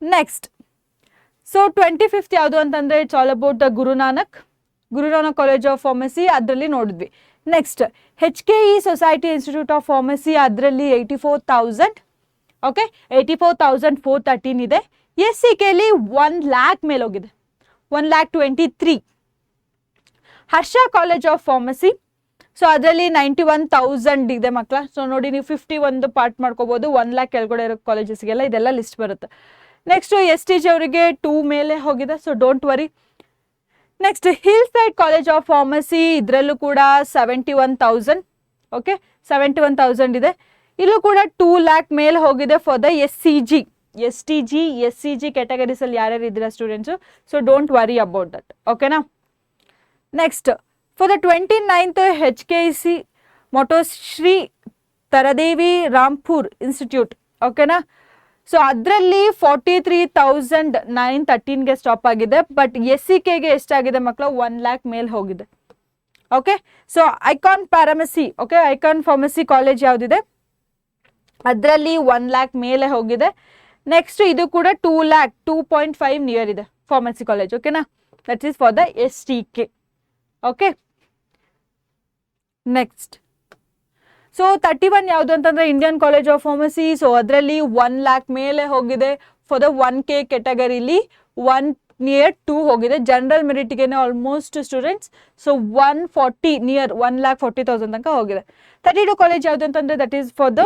next so 25th ಯಾವುದು ಅಂತಂದರೆ it's all about the Guru Nanak college of pharmacy, ಅದರಲ್ಲಿ ನೋಡಿದ್ವಿ. Next HKE society institute of pharmacy, ಅದರಲ್ಲಿ 84,000. ಓಕೆ, 84,413 ಇದೆ. SCKಲಿ 1,00,000 ಮೇಲೆ ಹೋಗಿದೆ, 1,23,000. ಹರ್ಷ ಕಾಲೇಜ್ ಆಫ್ ಫಾರ್ಮಸಿ, ಸೊ ಅದರಲ್ಲಿ 91,000 ಇದೆ ಮಕ್ಕಳ. ಸೊ ನೋಡಿ ನೀವು 51 ಪಾರ್ಟ್ ಮಾಡ್ಕೋಬೋದು. 1,00,000 ಕೆಳಗಡೆ ಇರೋ ಕಾಲೇಜಸ್ಗೆಲ್ಲ ಇದೆಲ್ಲ ಲಿಸ್ಟ್ ಬರುತ್ತೆ. ನೆಕ್ಸ್ಟ್ STG ಅವರಿಗೆ 2 ಮೇಲೆ ಹೋಗಿದೆ, so don't worry. Next hill side college of pharmacy, ಇದರಲ್ಲೂ ಕೂಡ 71,000. ಓಕೆ, 71,000 ಇದೆ. ಇಲ್ಲೂ ಕೂಡ 2,00,000 ಮೇಲೆ ಹೋಗಿದೆ ಫಾರ್ ದ STG SCG ಕ್ಯಾಟಗರೀಸಲ್ಲಿ ಯಾರ್ಯಾರು ಇದ್ದೀರಾ students. So don't worry about that. ಓಕೆನಾ, next for the 29th HKC Matoshri Taradevi Rampur institute. ಓಕೆನಾ, ಸೊ ಅದರಲ್ಲಿ 43,913ಗೆ ಸ್ಟಾಪ್ ಆಗಿದೆ. ಬಟ್ SCKಗೆ ಎಷ್ಟಾಗಿದೆ ಮಕ್ಕಳು 1,00,000 ಮೇಲೆ ಹೋಗಿದೆ. Okay, so icon pharmacy college ಯಾವುದಿದೆ ಅದರಲ್ಲಿ 1,00,000 ಮೇಲೆ ಹೋಗಿದೆ. ನೆಕ್ಸ್ಟ್ ಇದು ಕೂಡ 2,00,000 2.5 ನಿಯರ್ ಇದೆ ಫಾರ್ಮಸಿ ಕಾಲೇಜ್. ಓಕೆನಾ, that is for the STK. Okay, next so 31 ಯಾವುದು ಅಂತಂದರೆ Indian college of pharmacy. So ಅದರಲ್ಲಿ 1,00,000 ಮೇಲೆ ಹೋಗಿದೆ ಫಾರ್ ದ 1K ಕೆಟಗರಿಲಿ. 1 ನಿಯರ್ 2 ಹೋಗಿದೆ. ಜನರಲ್ ಮೆರಿಟ್ಗೆ ಆಲ್ಮೋಸ್ಟ್ ಸ್ಟೂಡೆಂಟ್ಸ್ ಸೊ 140 ನಿಯರ್ 1,40,000 ತನಕ ಹೋಗಿದೆ. 32 ಕಾಲೇಜ್ ಯಾವುದು ಅಂತಂದರೆ that is for the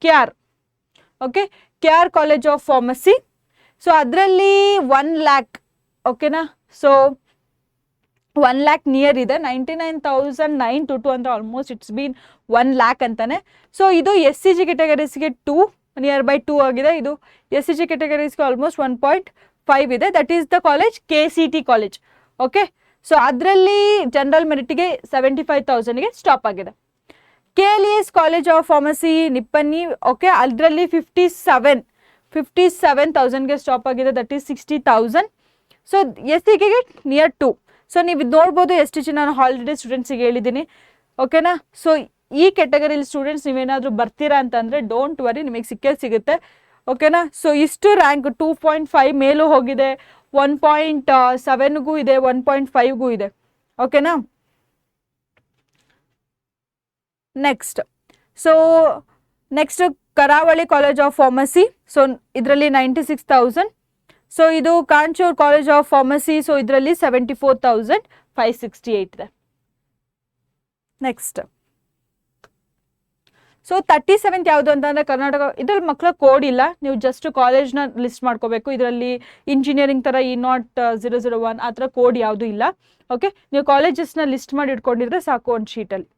KR. Okay, KR college of pharmacy. So ಅದರಲ್ಲಿ 1,00,000. ಓಕೆನಾ, ಸೊ 1,00,000 ನಿಯರ್ ಇದೆ. 99,922 ಅಂದರೆ ಆಲ್ಮೋಸ್ಟ್ ಇಟ್ಸ್ ಬೀನ್ 1,00,000 ಅಂತಾನೆ. ಸೊ ಇದು SCG ಕೆಟಗರೀಸ್ಗೆ 2 ನಿಯರ್ ಬೈ 2 ಆಗಿದೆ. ಇದು SCG ಕೆಟಗರೀಸ್ಗೆ ಆಲ್ಮೋಸ್ಟ್ 1.5 ಇದೆ. That is the college KCT college. Okay, so ಅದರಲ್ಲಿ ಜನರಲ್ ಮೆರಿಟ್ಗೆ 75,000ಗೆ ಸ್ಟಾಪ್ ಆಗಿದೆ. KLES college of pharmacy Nippani, okay, ಅದರಲ್ಲಿ 57,000ಗೆ ಸ್ಟಾಪ್ ಆಗಿದೆ, ದಟ್ ಈಸ್ 60,000. ಸೊ SCಗೆ ನಿಯರ್ 2. ಸೊ ನೀವು ಇದು ನೋಡ್ಬೋದು, ಎಷ್ಟು ಜನ ನಾನು ಆಲ್ರೆಡಿ ಸ್ಟೂಡೆಂಟ್ಸಿಗೆ ಹೇಳಿದ್ದೀನಿ, ಓಕೆನಾ. ಸೊ ಈ ಕೆಟಗರಿಲಿ ಸ್ಟೂಡೆಂಟ್ಸ್ ನೀವೇನಾದರೂ ಬರ್ತೀರಾ ಅಂತಂದರೆ ಡೋಂಟ್ ವರಿ, ನಿಮಗೆ ಸಿಗುತ್ತೆ, ಓಕೆನಾ. ಸೊ ಇಷ್ಟು ರ್ಯಾಂಕ್ 2.5 ಮೇಲೂ ಹೋಗಿದೆ, 1.7ಗೂ ಇದೆ, 1.5ಗೂ ಇದೆ, ಓಕೆನಾ. ನೆಕ್ಸ್ಟ್ ಕರಾವಳಿ ಕಾಲೇಜ್ ಆಫ್ ಫಾರ್ಮಸಿ, ಸೊ ಇದರಲ್ಲಿ 96,000. ಸೊ ಇದು ಕಾಂಚೂರ್ ಕಾಲೇಜ್ ಆಫ್ ಫಾರ್ಮಸಿ, ಸೊ ಇದರಲ್ಲಿ 74,568 ಇದೆ. ನೆಕ್ಸ್ಟ್ ಸೊ 37th ಯಾವುದು ಅಂತಂದರೆ ಕರ್ನಾಟಕ. ಇದರಲ್ಲಿ ಮಕ್ಕಳ ಕೋಡ್ ಇಲ್ಲ, ನೀವು ಜಸ್ಟ್ ಕಾಲೇಜ್ನ ಲಿಸ್ಟ್ ಮಾಡ್ಕೋಬೇಕು. ಇದರಲ್ಲಿ ಇಂಜಿನಿಯರಿಂಗ್ ಥರ E001 ಆ ಥರ ಕೋಡ್ ಯಾವುದೂ ಇಲ್ಲ, ಓಕೆ. ನೀವು ಕಾಲೇಜಸ್ನ ಲಿಸ್ಟ್ ಮಾಡಿ ಇಟ್ಕೊಂಡಿದ್ರೆ ಸಾಕು ಒಂದು ಶೀಟಲ್ಲಿ.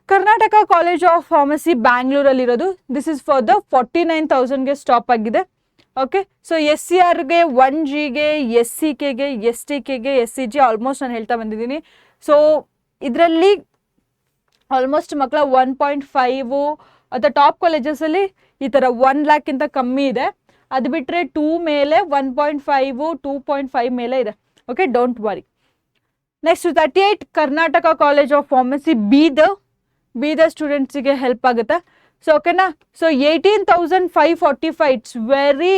ಕರ್ನಾಟಕ ಕಾಲೇಜ್ ಆಫ್ ಫಾರ್ಮಸಿ ಬ್ಯಾಂಗ್ಳೂರಲ್ಲಿರೋದು, ದಿಸ್ ಇಸ್ ಫಾರ್ ದ 49,000ಗೆ ಸ್ಟಾಪ್ ಆಗಿದೆ, ಓಕೆ. ಸೊ SCRಗೆ 1Gಗೆ, SCKಗೆ, STKಗೆ, SCG ಆಲ್ಮೋಸ್ಟ್ ನಾನು ಹೇಳ್ತಾ ಬಂದಿದ್ದೀನಿ. ಸೊ ಇದರಲ್ಲಿ ಆಲ್ಮೋಸ್ಟ್ ಮಕ್ಕಳ 1.5 ಅಥವಾ ಟಾಪ್ ಕಾಲೇಜಸಲ್ಲಿ ಈ ಥರ 1 ಲ್ಯಾಕ್ಕಿಂತ ಕಮ್ಮಿ ಇದೆ. ಅದು ಬಿಟ್ಟರೆ 2 ಮೇಲೆ 1.5, 2.5 ಮೇಲೆ ಇದೆ, okay, don't worry. Next 38 Karnataka college of pharmacy Bidar ಸ್ಟೂಡೆಂಟ್ಸಿಗೆ ಹೆಲ್ಪ್ ಆಗುತ್ತೆ. ಸೊ ಓಕೆನಾ. ಸೊ 18,545, ಇಟ್ಸ್ ವೆರಿ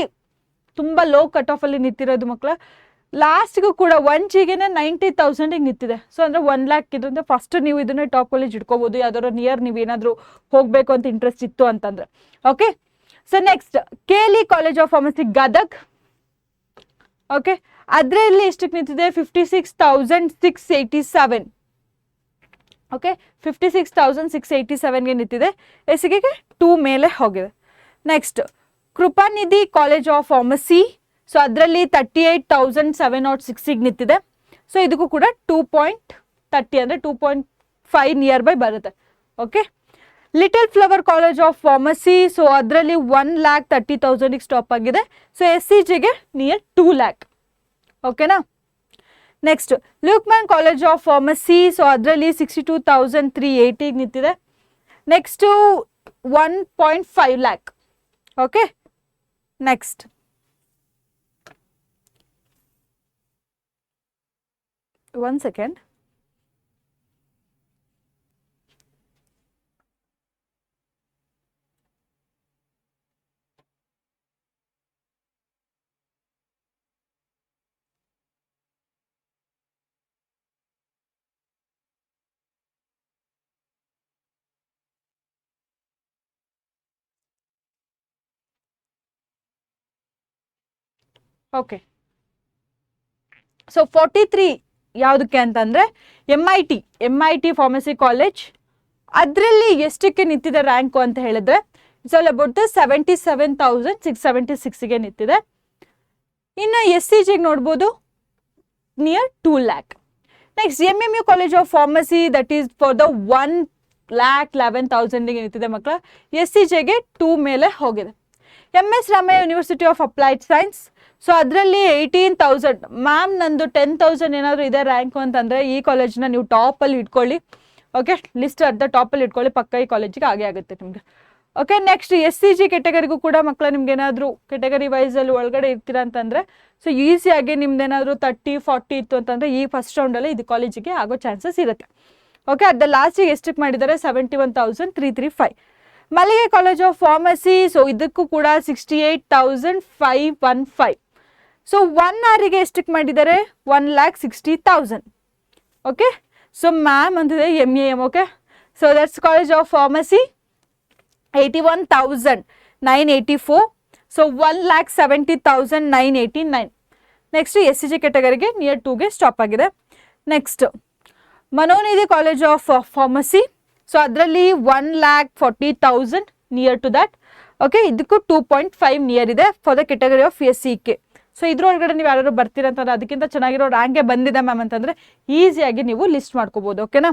ತುಂಬ ಲೋ ಕಟ್ ಆಫಲ್ಲಿ ನಿಂತಿರೋದು ಮಕ್ಕಳ. ಲಾಸ್ಟ್ಗೂ ಕೂಡ 1Gಗೆ 90,000ಗೆ ನಿಂತಿದೆ. ಸೊ ಅಂದರೆ 1 ಲ್ಯಾಕ್ ಇದ್ರಿಂದ ಫಸ್ಟ್ ನೀವು ಇದನ್ನೇ ಟಾಪ್ ಕಾಲೇಜ್ ಇಟ್ಕೋಬೋದು, ಯಾವ್ದಾದ್ರು ನಿಯರ್ ನೀವು ಏನಾದರೂ ಹೋಗಬೇಕು ಅಂತ ಇಂಟ್ರೆಸ್ಟ್ ಇತ್ತು ಅಂತಂದರೆ, okay. So next KLE college of pharmacy Gadag, okay. ಅದರಲ್ಲಿ ಎಷ್ಟಕ್ಕೆ ನಿಂತಿದೆ? 56,687, ಓಕೆ. 56,687ಗೆ ನಿಂತಿದೆ. SCಗೆ 2 ಮೇಲೆ ಹೋಗಿದೆ. Next Krupanidhi college of pharmacy, so ಅದರಲ್ಲಿ 38,706ಗೆ ನಿಂತಿದೆ. ಸೊ ಇದಕ್ಕೂ ಕೂಡ 2.30 ಅಂದರೆ 2.5 ನಿಯರ್ ಬೈ ಬರುತ್ತೆ, okay. Little flower college of pharmacy, so ಅದರಲ್ಲಿ 1,30,000ಗೆ ಸ್ಟಾಪ್ ಆಗಿದೆ. ಸೊ SCGಗೆ ನಿಯರ್ 2 ಲ್ಯಾಕ್, ಓಕೆನಾ. Next Luqman college of pharmacy, so ಅದರಲ್ಲಿ 62,380ಗೆ ನಿಂತಿದೆ. Next 1.5 lakh, okay. Next one second. Okay. So 43 ಯಾವುದಕ್ಕೆ ಅಂತಂದರೆ MIT ಫಾರ್ಮಸಿ ಕಾಲೇಜ್, ಅದರಲ್ಲಿ ಎಷ್ಟಕ್ಕೆ ನಿಂತಿದೆ ರ್ಯಾಂಕು ಅಂತ ಹೇಳಿದ್ರೆ ಇಟ್ಸ್ ಆಲ್ ಅಬೌಟ್ 77,676ಗೆ ನಿಂತಿದೆ. ಇನ್ನು SCGಗೆ ನೋಡ್ಬೋದು near 2 lakh. Next MMU college of pharmacy, that is for the 1,11,000ಗೆ ನಿಂತಿದೆ ಮಕ್ಕಳ. SCGಗೆ 2 ಮೇಲೆ ಹೋಗಿದೆ. MS Ramaiah university of applied science, so ಅದರಲ್ಲಿ 18,000. ಮ್ಯಾಮ್ ನಂದು 10,000 ಏನಾದರೂ ಇದೆ ರ್ಯಾಂಕು ಅಂತಂದರೆ ಈ ಕಾಲೇಜ್ನ ನೀವು ಟಾಪಲ್ಲಿ ಇಟ್ಕೊಳ್ಳಿ, ಓಕೆ. ಲಿಸ್ಟ್ ಅರ್ಧ ಟಾಪಲ್ಲಿ ಇಟ್ಕೊಳ್ಳಿ, ಪಕ್ಕ ಈ ಕಾಲೇಜಿಗೆ ಆಗೇ ಆಗುತ್ತೆ ನಿಮಗೆ, ಓಕೆ. ನೆಕ್ಸ್ಟ್ SCG ಕೆಟಗರಿಗೂ ಕೂಡ ಮಕ್ಕಳ ನಿಮ್ಗೆ ಏನಾದರೂ ಕೆಟಗರಿ ವೈಸಲ್ಲಿ ಒಳಗಡೆ ಇರ್ತೀರಾ ಅಂತಂದರೆ ಸೊ ಈಸಿಯಾಗಿ ನಿಮ್ದೇನಾದರೂ 30-40 ಇತ್ತು ಅಂತಂದರೆ ಈ ಫಸ್ಟ್ ರೌಂಡಲ್ಲಿ ಇದು ಕಾಲೇಜಿಗೆ ಆಗೋ ಚಾನ್ಸಸ್ ಇರುತ್ತೆ, ಓಕೆ. ಅದ ಲಾಸ್ಟಿಗೆ ಎಷ್ಟಕ್ಕೆ ಮಾಡಿದ್ದಾರೆ? 71,335. ಮಲ್ಲಿಗೆ ಕಾಲೇಜ್ ಆಫ್ ಫಾರ್ಮಸಿ, ಸೊ ಇದಕ್ಕೂ ಕೂಡ 68,515. ಸೊ 1 ಅವರಿಗೆ ಎಷ್ಟಕ್ಕೆ ಮಾಡಿದ್ದಾರೆ? 1,60,000, ಓಕೆ. ಸೊ ಮ್ಯಾಮ್ ಅಂತಿದೆ MEM, okay. So that's college of pharmacy 81,984. So 1,70,989. Next SCG ಕೆಟಗರಿಗೆ ನಿಯರ್ 2ಗೆ ಸ್ಟಾಪ್ ಆಗಿದೆ. Next Manonidhi college of pharmacy, so ಅದರಲ್ಲಿ 1,40,000 ನಿಯರ್ ಟು ದ್ಯಾಟ್, ಓಕೆ. ಇದಕ್ಕೂ 2.5 ನಿಯರ್ ಇದೆ for the category of SCK. So ಇದ್ರೊಳಗಡೆ ನೀವು ಯಾರು ಬರ್ತೀರಂತಂದ್ರೆ ಅದಕ್ಕಿಂತ ಚೆನ್ನಾಗಿರೋ ರ್ಯಾಂಕೆ ಬಂದಿದೆ ಮ್ಯಾಮ್ ಅಂತಂದರೆ ಈಸಿಯಾಗಿ ನೀವು ಲಿಸ್ಟ್ ಮಾಡ್ಕೋಬೋದು, ಓಕೆನಾ.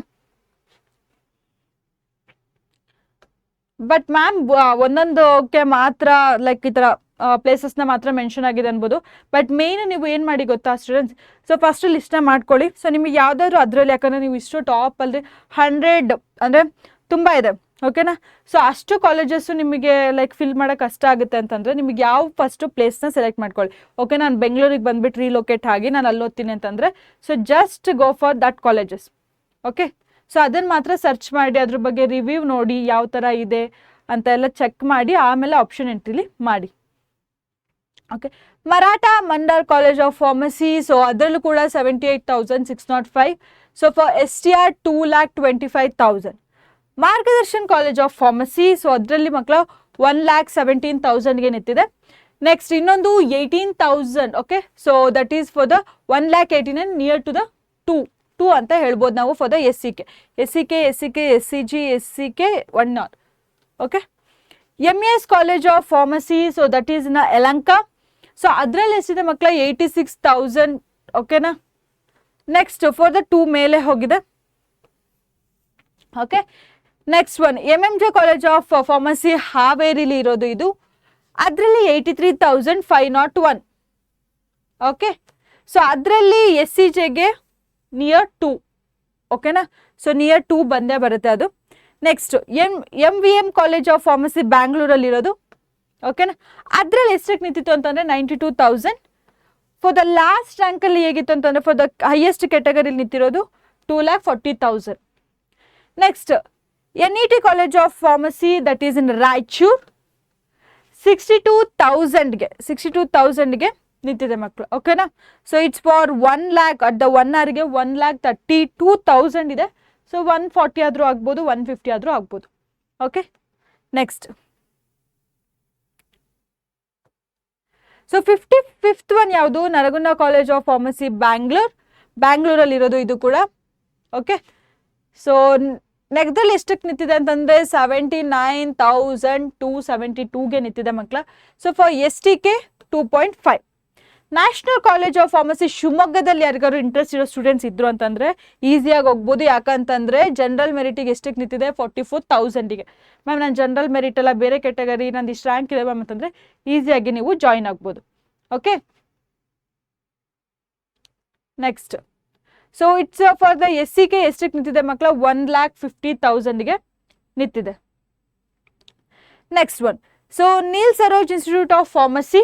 ಬಟ್ ಮ್ಯಾಮ್ ಒಂದೊಂದಕ್ಕೆ ಮಾತ್ರ ಲೈಕ್ ಈ ಥರ ಪ್ಲೇಸಸ್ನ ಮಾತ್ರ ಮೆನ್ಷನ್ ಆಗಿದೆ ಅನ್ಬೋದು. ಬಟ್ ಮೇಯ್ನ್ ನೀವು ಏನು ಮಾಡಿ ಗೊತ್ತಾ ಸ್ಟೂಡೆಂಟ್ಸ್, ಸೊ ಫಸ್ಟ್ ಲಿಸ್ಟ್ನ ಮಾಡ್ಕೊಳ್ಳಿ. ಸೊ ನಿಮಗೆ ಯಾವುದಾದ್ರು ಅದರಲ್ಲಿ, ಯಾಕಂದರೆ ನೀವು ಇಷ್ಟು ಟಾಪಲ್ಲಿ 100 ಅಂದರೆ ತುಂಬ ಇದೆ, ಓಕೆನಾ. ಸೊ ಅಷ್ಟು ಕಾಲೇಜಸ್ಸು ನಿಮಗೆ ಲೈಕ್ ಫಿಲ್ ಮಾಡೋಕೆ ಕಷ್ಟ ಆಗುತ್ತೆ ಅಂತಂದರೆ ನಿಮಗೆ ಯಾವ ಫಸ್ಟು ಪ್ಲೇಸ್ನ ಸೆಲೆಕ್ಟ್ ಮಾಡ್ಕೊಳ್ಳಿ. ಓಕೆ, ನಾನು ಬೆಂಗಳೂರಿಗೆ ಬಂದುಬಿಟ್ಟು ರೀಲೊಕೇಟ್ ಆಗಿ ನಾನು ಅಲ್ಲಿ ಓದ್ತೀನಿ ಅಂತಂದರೆ so just go for that colleges. Okay, so ಅದನ್ನು ಮಾತ್ರ ಸರ್ಚ್ ಮಾಡಿ ಅದ್ರ ಬಗ್ಗೆ ರಿವ್ಯೂ ನೋಡಿ ಯಾವ ಥರ ಇದೆ ಅಂತ ಎಲ್ಲ ಚೆಕ್ ಮಾಡಿ ಆಮೇಲೆ ಆಪ್ಷನ್ ಎಂಟ್ರಿಲಿ ಮಾಡಿ. Okay, Maratha Mandal college of pharmacy, so ಅದರಲ್ಲೂ ಕೂಡ 78,605. So for STR 2,25,000. Margadarshan college of pharmacy, so ಅದರಲ್ಲಿ ಮಕ್ಕಳ 1,17,000ಗೆ ನಿಂತಿದೆ. ನೆಕ್ಸ್ಟ್ ಇನ್ನೊಂದು 18,000. Okay, so that is for the 1,18,000 near to the 2 ಅಂತ ಹೇಳ್ಬೋದು ನಾವು for the SCK, SCG, SCK 1 or. Okay, MES college of pharmacy, so that is in Yelahanka. So ಅದರಲ್ಲಿ ಎಷ್ಟಿದೆ ಮಕ್ಕಳ 86,000. ಓಕೆನಾ. ನೆಕ್ಸ್ಟ್ ಫಾರ್ ದ 2 ಮೇಲೆ ಹೋಗಿದೆ. Okay, next one MMJ college of pharmacy ಹಾವೇರಿಲಿ ಇರೋದು ಇದು, ಅದರಲ್ಲಿ 83,501. ಓಕೆ, ಸೊ ಅದರಲ್ಲಿ SCJಗೆ ನಿಯರ್ 2. ಓಕೆನಾ, ಸೊ ನಿಯರ್ 2 ಬಂದೇ ಬರುತ್ತೆ ಅದು. Next MVM college of pharmacy ಬ್ಯಾಂಗ್ಳೂರಲ್ಲಿರೋದು. ಓಕೆನಾ, ಅದರಲ್ಲಿ ಎಷ್ಟಕ್ಕೆ ನಿಂತಿತ್ತು ಅಂತಂದರೆ 92,000. ಫಾರ್ ದ ಲಾಸ್ಟ್ ರ್ಯಾಂಕಲ್ಲಿ ಹೇಗಿತ್ತು ಅಂತಂದರೆ ಫಾರ್ ದ ಹೈಯೆಸ್ಟ್ ಕ್ಯಾಟಗರಿಲಿ ನಿಂತಿರೋದು 2,40,000. Next NET college of pharmacy that is in Raichur, 62,000ಗೆ ನಿಂತಿದೆ ಮಕ್ಕಳು. ಓಕೆನಾ, so it's for 1 lakh at the 1 hourಗೆ 1,32,000 ಇದೆ. ಸೊ 140 ಆದರೂ ಆಗ್ಬೋದು, 150 ಆದರೂ ಆಗ್ಬೋದು. Okay, next so 55th one ಯಾವುದು? ನರಗುಂದ ಕಾಲೇಜ್ ಆಫ್ ಫಾರ್ಮಸಿ ಬ್ಯಾಂಗ್ಳೂರಲ್ಲಿರೋದು ಇದು ಕೂಡ. ಓಕೆ, ಸೊ ನೆಕ್ದಲ್ಲಿ ಎಷ್ಟಕ್ಕೆ ನಿಂತಿದೆ ಅಂತಂದರೆ 79,272ಗೆ ನಿಂತಿದೆ ಮಕ್ಕಳ. So for STK 2.5. National college of pharmacy ಶಿವಮೊಗ್ಗದಲ್ಲಿ ಯಾರಿಗಾರು ಇಂಟ್ರೆಸ್ಟ್ ಇರೋ ಸ್ಟೂಡೆಂಟ್ಸ್ ಇದ್ರು ಅಂತಂದರೆ ಈಸಿಯಾಗಿ ಹೋಗ್ಬೋದು. ಯಾಕಂತಂದರೆ ಜನರಲ್ ಮೆರಿಟಿಗೆ ಎಷ್ಟಕ್ಕೆ ನಿಂತಿದೆ 44,000ಗೆ. ಮ್ಯಾಮ್ ನಾನು ಜನರಲ್ ಮೆರಿಟ್ ಎಲ್ಲ ಬೇರೆ ಕ್ಯಾಟಗರಿ ನಂದು ಇಷ್ಟು ರ್ಯಾಂಕ್ ಇದೆ ಮ್ಯಾಮ್ ಅಂತಂದರೆ ಈಸಿಯಾಗಿ ನೀವು ಜಾಯಿನ್ ಆಗ್ಬೋದು. Okay, next so it's for the SCK ಎಷ್ಟಕ್ಕೆ ನಿಂತಿದೆ ಮಕ್ಕಳ 1,50,000ಗೆ ನಿಂತಿದೆ. Next one so Neel Saroj institute of pharmacy,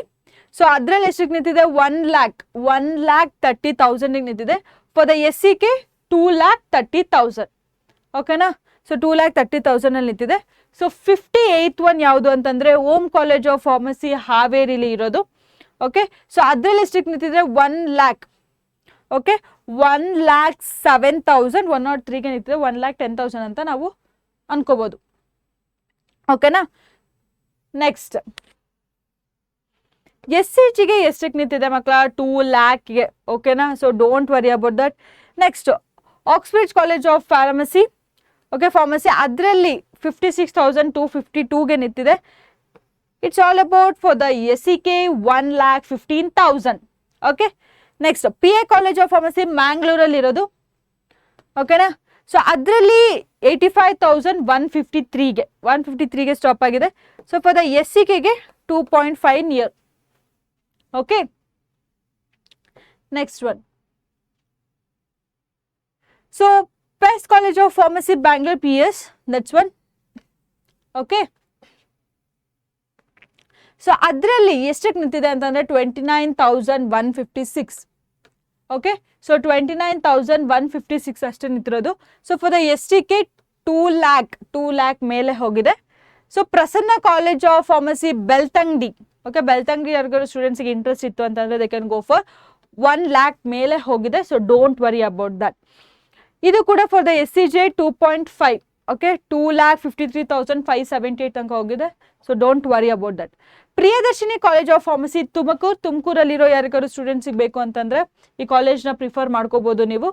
so ಅದರಲ್ಲಿ ಎಷ್ಟಕ್ಕೆ ನಿಂತಿದೆ 1,30,000ಗೆ ನಿಂತಿದೆ. For the SCK 2,30,000. ಓಕೆನಾ, ಸೊ 2,30,000ಅಲ್ಲಿ ನಿಂತಿದೆ. ಸೊ 58th ಒನ್ ಯಾವುದು ಅಂತಂದರೆ ಓಮ್ ಕಾಲೇಜ್ ಆಫ್ ಫಾರ್ಮಸಿ ಹಾವೇರಿಲಿ ಇರೋದು. ಓಕೆ, ಸೊ ಅದರಲ್ಲಿ ಎಷ್ಟಕ್ಕೆ ನಿಂತಿದೆ 1 lakh. ಓಕೆ, 1,07,000 103ಗೆ ನಿಂತಿದೆ. 1,10,000 ಅಂತ ನಾವು ಅನ್ಕೋಬೋದು. ಓಕೆನಾ. ನೆಕ್ಸ್ಟ್ SCGಗೆ ಎಷ್ಟಕ್ಕೆ ನಿಂತಿದೆ ಮಕ್ಕಳ 2 lakhಗೆ. ಓಕೆನಾ, so don't worry about that. Next Oxbridge college of pharmacy, okay pharmacy, ಅದರಲ್ಲಿ 56,252ಗೆ ನಿಂತಿದೆ. It's all about for the SCK 1,15,000. Okay, next PA college of pharmacy ಮ್ಯಾಂಗ್ಳೂರಲ್ಲಿ ಇರೋದು. ಓಕೆನಾ, ಸೊ ಅದರಲ್ಲಿ 85,153ಗೆ ಸ್ಟಾಪ್ ಆಗಿದೆ. ಸೊ ಫಾರ್ ದ SCKಗೆ 2.5 near. Okay, next one so ಪೆಸ್ಟ್ college of pharmacy Bangalore PS, that's one. Okay, so ಅದರಲ್ಲಿ ಎಷ್ಟಕ್ಕೆ ನಿಂತಿದೆ ಅಂತಂದರೆ 29,156. ಓಕೆ, ಸೊ 29,156 ಅಷ್ಟೇ ನಿಂತಿರೋದು. So for the STK 2 lakh ಮೇಲೆ ಹೋಗಿದೆ. So Prasanna college of pharmacy Belthangady. Okay, Belthangady ಯಾರಿಗಾರು ಸ್ಟೂಡೆಂಟ್ಸ್ಗೆ ಇಂಟ್ರೆಸ್ಟ್ ಇತ್ತು ಅಂತಂದರೆ they can go for 1 lakh ಮೇಲೆ ಹೋಗಿದೆ. So don't worry about that. ಇದು ಕೂಡ ಫಾರ್ ದ SCJ 2.5. ಓಕೆ, 2,53,578 ತನಕ ಹೋಗಿದೆ. So don't worry about that. Priyadarshini college of pharmacy ತುಮಕೂರಲ್ಲಿರೋ ಯಾರಿಗಾರು ಸ್ಟೂಡೆಂಟ್ಸಿಗೆ ಬೇಕು ಅಂತಂದರೆ ಈ ಕಾಲೇಜ್ನ ಪ್ರಿಫರ್ ಮಾಡ್ಕೋಬೋದು ನೀವು.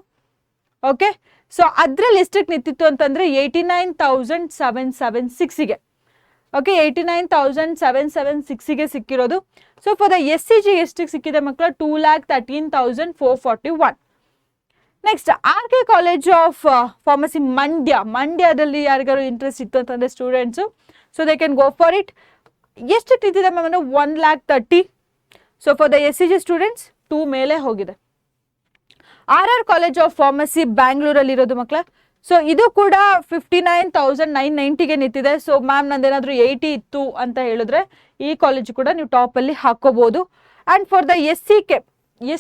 ಓಕೆ, ಸೊ ಅದರಲ್ಲಿ ಎಷ್ಟಕ್ಕೆ ನಿಂತಿತ್ತು ಅಂತಂದರೆ 89,776ಗೆ. ಓಕೆ, 89,776ಗೆ ಸಿಕ್ಕಿರೋದು. ಸೊ ಫಾರ್ ದ SCG ಎಷ್ಟಕ್ಕೆ ಸಿಕ್ಕಿದೆ ಮಕ್ಕಳ 2,13,441. Next RK college of pharmacy ಮಂಡ್ಯದಲ್ಲಿ ಯಾರಿಗಾರು ಇಂಟ್ರೆಸ್ಟ್ ಇತ್ತು ಅಂತಂದರೆ students so they can go for it. ಎಷ್ಟು ನಿಂತಿದೆ ಮ್ಯಾಮ್ ಅಂದರೆ 1,30,000. So for the SCG students 2 ಮೇಲೆ ಹೋಗಿದೆ. RR ಕಾಲೇಜ್ ಆಫ್ ಫಾರ್ಮಸಿ ಬ್ಯಾಂಗ್ಳೂರಲ್ಲಿರೋದು ಮಕ್ಕಳ. ಸೊ ಇದು ಕೂಡ 59,990ಗೆ ನಿಂತಿದೆ. ಸೊ ಮ್ಯಾಮ್ ನಂದೇನಾದರೂ 80 ಇತ್ತು ಅಂತ ಹೇಳಿದ್ರೆ ಈ ಕಾಲೇಜ್ ಕೂಡ ನೀವು ಟಾಪಲ್ಲಿ ಹಾಕೋಬೋದು. And for the S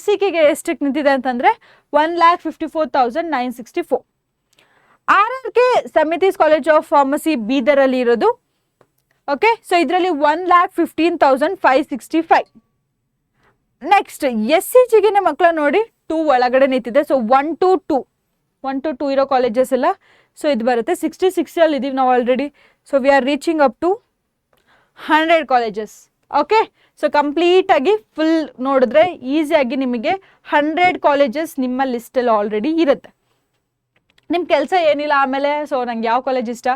C ಕೆಗೆ ಎಷ್ಟಕ್ಕೆ ನಿಂತಿದೆ ಅಂತಂದರೆ 1,54,964. RRK ಸಮಿತೀಸ್ ಕಾಲೇಜ್ ಆಫ್ ಫಾರ್ಮಸಿ ಬೀದರಲ್ಲಿ ಇರೋದು. ಓಕೆ, ಸೊ ಇದರಲ್ಲಿ 1,15,565. ನೆಕ್ಸ್ಟ್ ಎಸ್ ಸಿ ಜಿಗೆ ಮಕ್ಕಳ ನೋಡಿ 2 ಒಳಗಡೆ ನಿಂತಿದೆ. ಸೊ 1 to 2 ಇರೋ ಕಾಲೇಜಸ್ ಎಲ್ಲ. ಸೊ ಇದು ಬರುತ್ತೆ 66 ಇದೀವಿ ನಾವು already. So we are reaching up to 100 colleges. Okay, so ಕಂಪ್ಲೀಟಾಗಿ ಫುಲ್ ನೋಡಿದ್ರೆ ಈಸಿಯಾಗಿ ನಿಮಗೆ 100 ಕಾಲೇಜಸ್ ನಿಮ್ಮ ಲಿಸ್ಟಲ್ಲಿ ಆಲ್ರೆಡಿ ಇರುತ್ತೆ. ನಿಮ್ಮ ಕೆಲಸ ಏನಿಲ್ಲ ಆಮೇಲೆ ಸೊ ನಂಗೆ ಯಾವ ಕಾಲೇಜ್ ಇಷ್ಟ,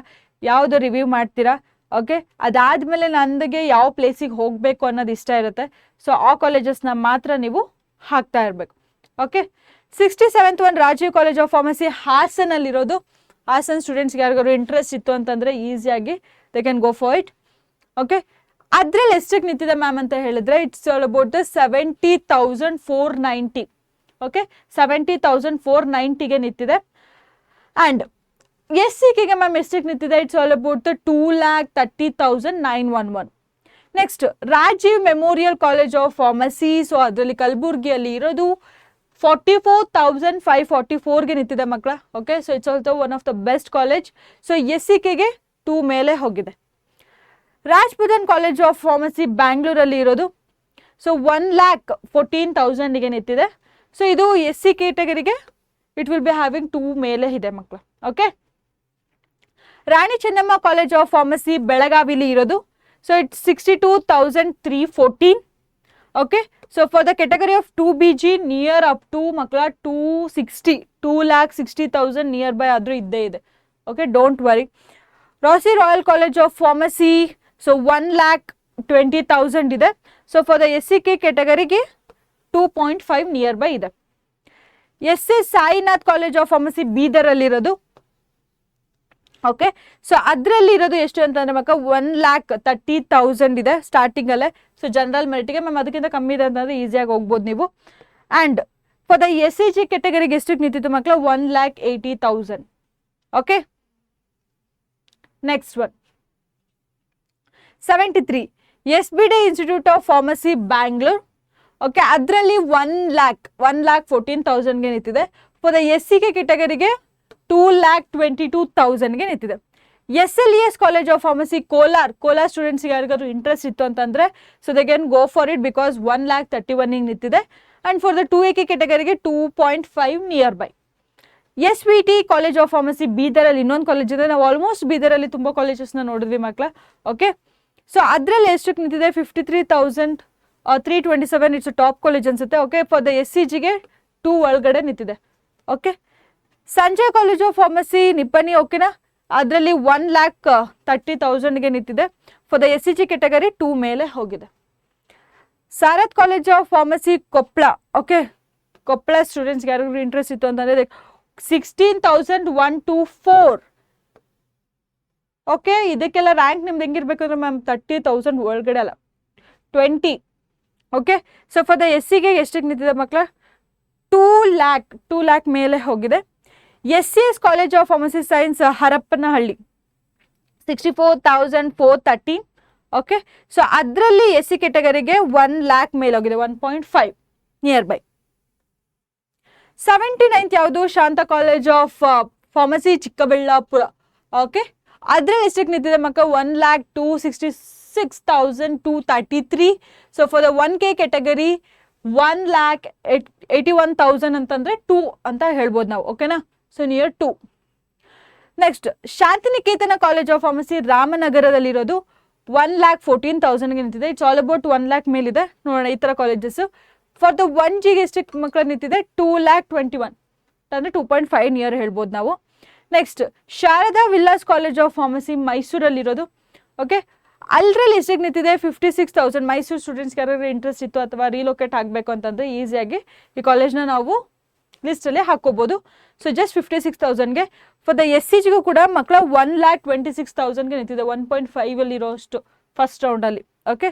ಯಾವುದು ರಿವ್ಯೂ ಮಾಡ್ತೀರಾ. ಓಕೆ, ಅದಾದಮೇಲೆ ನನಗೆ ಯಾವ ಪ್ಲೇಸಿಗೆ ಹೋಗಬೇಕು ಅನ್ನೋದು ಇಷ್ಟ ಇರುತ್ತೆ. ಸೊ ಆ ಕಾಲೇಜಸ್ನ ಮಾತ್ರ ನೀವು ಹಾಕ್ತಾ ಇರಬೇಕು. Okay, 67th one Rajiv college of pharmacy ಹಾಸನಲ್ಲಿರೋದು. ಹಾಸನ್ ಸ್ಟೂಡೆಂಟ್ಸ್ಗೆ ಯಾರಿಗಾದ್ರು ಇಂಟ್ರೆಸ್ಟ್ ಇತ್ತು ಅಂತಂದರೆ ಈಸಿಯಾಗಿ they can go for it. Okay, ಅದ್ರಲ್ಲಿ ಎಷ್ಟಕ್ಕೆ ನಿಂತಿದೆ ಮ್ಯಾಮ್ ಅಂತ ಹೇಳಿದ್ರೆ ಇಟ್ಸ್ ಆಲ್ ಅಬೌಟ್ 70,490. ಓಕೆ, 70,490ಗೆ ನಿಂತಿದೆ. ಆ್ಯಂಡ್ ಎಸ್ ಸಿ ಕೆಗೆ ಮ್ಯಾಮ್ ಎಷ್ಟಕ್ಕೆ ನಿಂತಿದೆ it's all about 2,30,911. Next Rajiv memorial college of pharmacy. So ಅದರಲ್ಲಿ ಕಲಬುರ್ಗಿಯಲ್ಲಿ ಇರೋದು 44,544ಗೆ ನಿಂತಿದೆ ಮಕ್ಕಳ. Okay, so it's also one of the best college. So S C ಕೆಗೆ 2 ಮೇಲೆ ಹೋಗಿದೆ. ರಾಜ್ಪುರನ್ ಕಾಲೇಜ್ ಆಫ್ ಫಾರ್ಮಸಿ ಬ್ಯಾಂಗ್ಳೂರಲ್ಲಿ ಇರೋದು. ಸೊ 1,14,000ಗೆ ನಿಂತಿದೆ. ಸೊ ಇದು ಎಸ್ ಸಿ ಕ್ಯಾಟಗರಿಗೆ ಇಟ್ ವಿಲ್ ಬಿ ಹ್ಯಾವಿಂಗ್ 2 ಮೇಲೆ ಇದೆ ಮಕ್ಕಳು. Okay, Rani Chennamma college of pharmacy ಬೆಳಗಾವಿಲಿ ಇರೋದು. So it's 62,314. Okay, so for the category of 2BG near up to ಮಕ್ಕಳ 2,60,000 ನಿಯರ್ ಬೈ ಆದರೂ ಇದ್ದೇ ಇದೆ. Okay, don't worry. ರಾಸಿ royal college of pharmacy so 1,20,000 ಇದೆ. So for the S C K ಕೆಟಗರಿಗೆ 2.5 near by ಇದೆ. S S Sainath college of pharmacy ಬೀದರಲ್ಲಿರೋದು. Okay, so ಅದರಲ್ಲಿರೋದು ಎಷ್ಟು ಅಂತಂದ್ರೆ ಮಕ್ಕ 1,30,000 ಇದೆ ಸ್ಟಾರ್ಟಿಂಗಲ್ಲೇ. ಸೊ ಜನರಲ್ ಮೆರಿಟಿಗೆ ಮ್ಯಾಮ್ ಅದಕ್ಕಿಂತ ಕಮ್ಮಿ ಇದೆ ಅಂತಂದರೆ ಈಸಿಯಾಗಿ ಹೋಗ್ಬೋದು ನೀವು. And for the S C G ಕೆಟಗರಿಗೆ ಎಷ್ಟಕ್ಕೆ ನಿಂತಿತ್ತು ಮಕ್ಕಳ 1,80,000. Okay, next one 73 SBD institute of pharmacy Bangalore. Okay, ಅದರಲ್ಲಿ 1,14,000ಗೆ ನಿಂತಿದೆ. For the S C K ಕೆಟಗರಿಗೆ 2,22,000ಗೆ ನಿಂತಿದೆ. SLES college of pharmacy Kolar ಸ್ಟೂಡೆಂಟ್ಸ್ಗೆ ಯಾರಿಗಾದ್ರು ಇಂಟ್ರೆಸ್ಟ್ ಇತ್ತು ಅಂತಂದರೆ so they can go for it because 1,31,000ಗೆ ನಿಂತಿದೆ. ಆ್ಯಂಡ್ ಫಾರ್ ದ 2AK ಕೆಟಗರಿಗೆ 2.5 near by. SVT college of pharmacy ಬೀದರಲ್ಲಿ ಇನ್ನೊಂದು ಕಾಲೇಜ್ ಇದೆ. ನಾವು ಆಲ್ಮೋಸ್ಟ್ ಬೀದರಲ್ಲಿ ತುಂಬ ಕಾಲೇಜಸ್ನ ನೋಡಿದ್ವಿ ಮಕ್ಕಳ. ಓಕೆ, ಸೊ ಅದರಲ್ಲಿ ಎಷ್ಟಕ್ಕೆ ನಿಂತಿದೆ 53,327. ಇಟ್ಸ್ ಟಾಪ್ ಕಾಲೇಜ್ ಅನ್ಸುತ್ತೆ. Okay, for the S C ಜಿಗೆ 2 ಒಳಗಡೆ ನಿಂತಿದೆ. Okay, Sanjay college of pharmacy Nippani. ಓಕೆನಾ, ಅದರಲ್ಲಿ 1,30,000ಗೆ ನಿಂತಿದೆ. For the S C G ಕೆಟಗರಿ 2 ಮೇಲೆ ಹೋಗಿದೆ. Sarath college of pharmacy Koppal. Okay, Koppal ಸ್ಟೂಡೆಂಟ್ಸ್ಗೆ ಯಾರಿಗೂ ಇಂಟ್ರೆಸ್ಟ್ ಇತ್ತು ಅಂತಂದರೆ 16,124. ಓಕೆ, ಇದಕ್ಕೆಲ್ಲ ರ್ಯಾಂಕ್ ನಿಮ್ದು ಹೆಂಗಿರ್ಬೇಕು ಅಂದ್ರೆ ಮ್ಯಾಮ್ 30,000 ಒಳಗಡೆ ಅಲ್ಲ 20. Okay, so for the S ಸಿಗೆ ಎಷ್ಟಕ್ಕೆ ನಿಂತಿದೆ ಮಕ್ಕಳ 2 lakh ಮೇಲೆ ಹೋಗಿದೆ. SCS college of pharmacy science Harappanahalli 64,413. Okay, so ಅದರಲ್ಲಿ ಎಸ್ ಸಿ ಕೆಟಗರಿಗೆ 1 lakh ಮೇಲೆ ಹೋಗಿದೆ 1.5 ನಿಯರ್ ಬೈ. 79th ಯಾವುದು Shanta college of pharmacy Chikkaballapura. Okay, ಅದರಲ್ಲಿ ಎಷ್ಟಕ್ಕೆ ನಿಂತಿದೆ ಮಕ್ಕ 1,266,233. So for the 1K category 1,81,000 ಅಂತಂದರೆ 2 ಅಂತ ಹೇಳ್ಬೋದು ನಾವು. ಓಕೆನಾ, so near 2. Next Shantiniketan college of pharmacy ರಾಮನಗರದಲ್ಲಿರೋದು 1,14,000ಗೆ ನಿಂತಿದೆ. ಇಟ್ಸ್ ಆಲ್ ಅಬೌಟ್ 1 lakh ಮೇಲಿದೆ. ನೋಡೋಣ ಈ ಥರ ಕಾಲೇಜಸ್ಸು. ಫಾರ್ ದ 1Gಗೆ ಎಷ್ಟಕ್ಕೆ ಮಕ್ಕಳು ನಿಂತಿದೆ 2,21,000 ಅಂದರೆ 2.5 ನಿಯರ್ ಹೇಳ್ಬೋದು ನಾವು. Next Sharada Vilas college of pharmacy ಮೈಸೂರಲ್ಲಿರೋದು. ಓಕೆ, ಅಲ್ಲರಲ್ಲಿ ಎಷ್ಟಕ್ಕೆ ನಿಂತಿದೆ 56,000. ಮೈಸೂರು ಸ್ಟೂಡೆಂಟ್ಸ್ಗೆ ಯಾರು ಇಂಟ್ರೆಸ್ಟ್ ಇತ್ತು ಅಥವಾ ರೀಲೊಕೇಟ್ ಆಗಬೇಕು ಅಂತಂದರೆ ಈಸಿಯಾಗಿ ಈ ಕಾಲೇಜ್ನ ನಾವು ಲಿಸ್ಟಲ್ಲಿ ಹಾಕೋಬೋದು. ಸೊ ಜಸ್ಟ್ 56,000ಗೆ. ಫಾರ್ ದ ಎಸ್ ಸಿ ಜಿಗೂ ಕೂಡ ಮಕ್ಕಳ 1,26,000ಗೆ ನಿಂತಿದೆ 1.5 ಇರೋಷ್ಟು ಫಸ್ಟ್ ರೌಂಡಲ್ಲಿ. ಓಕೆ,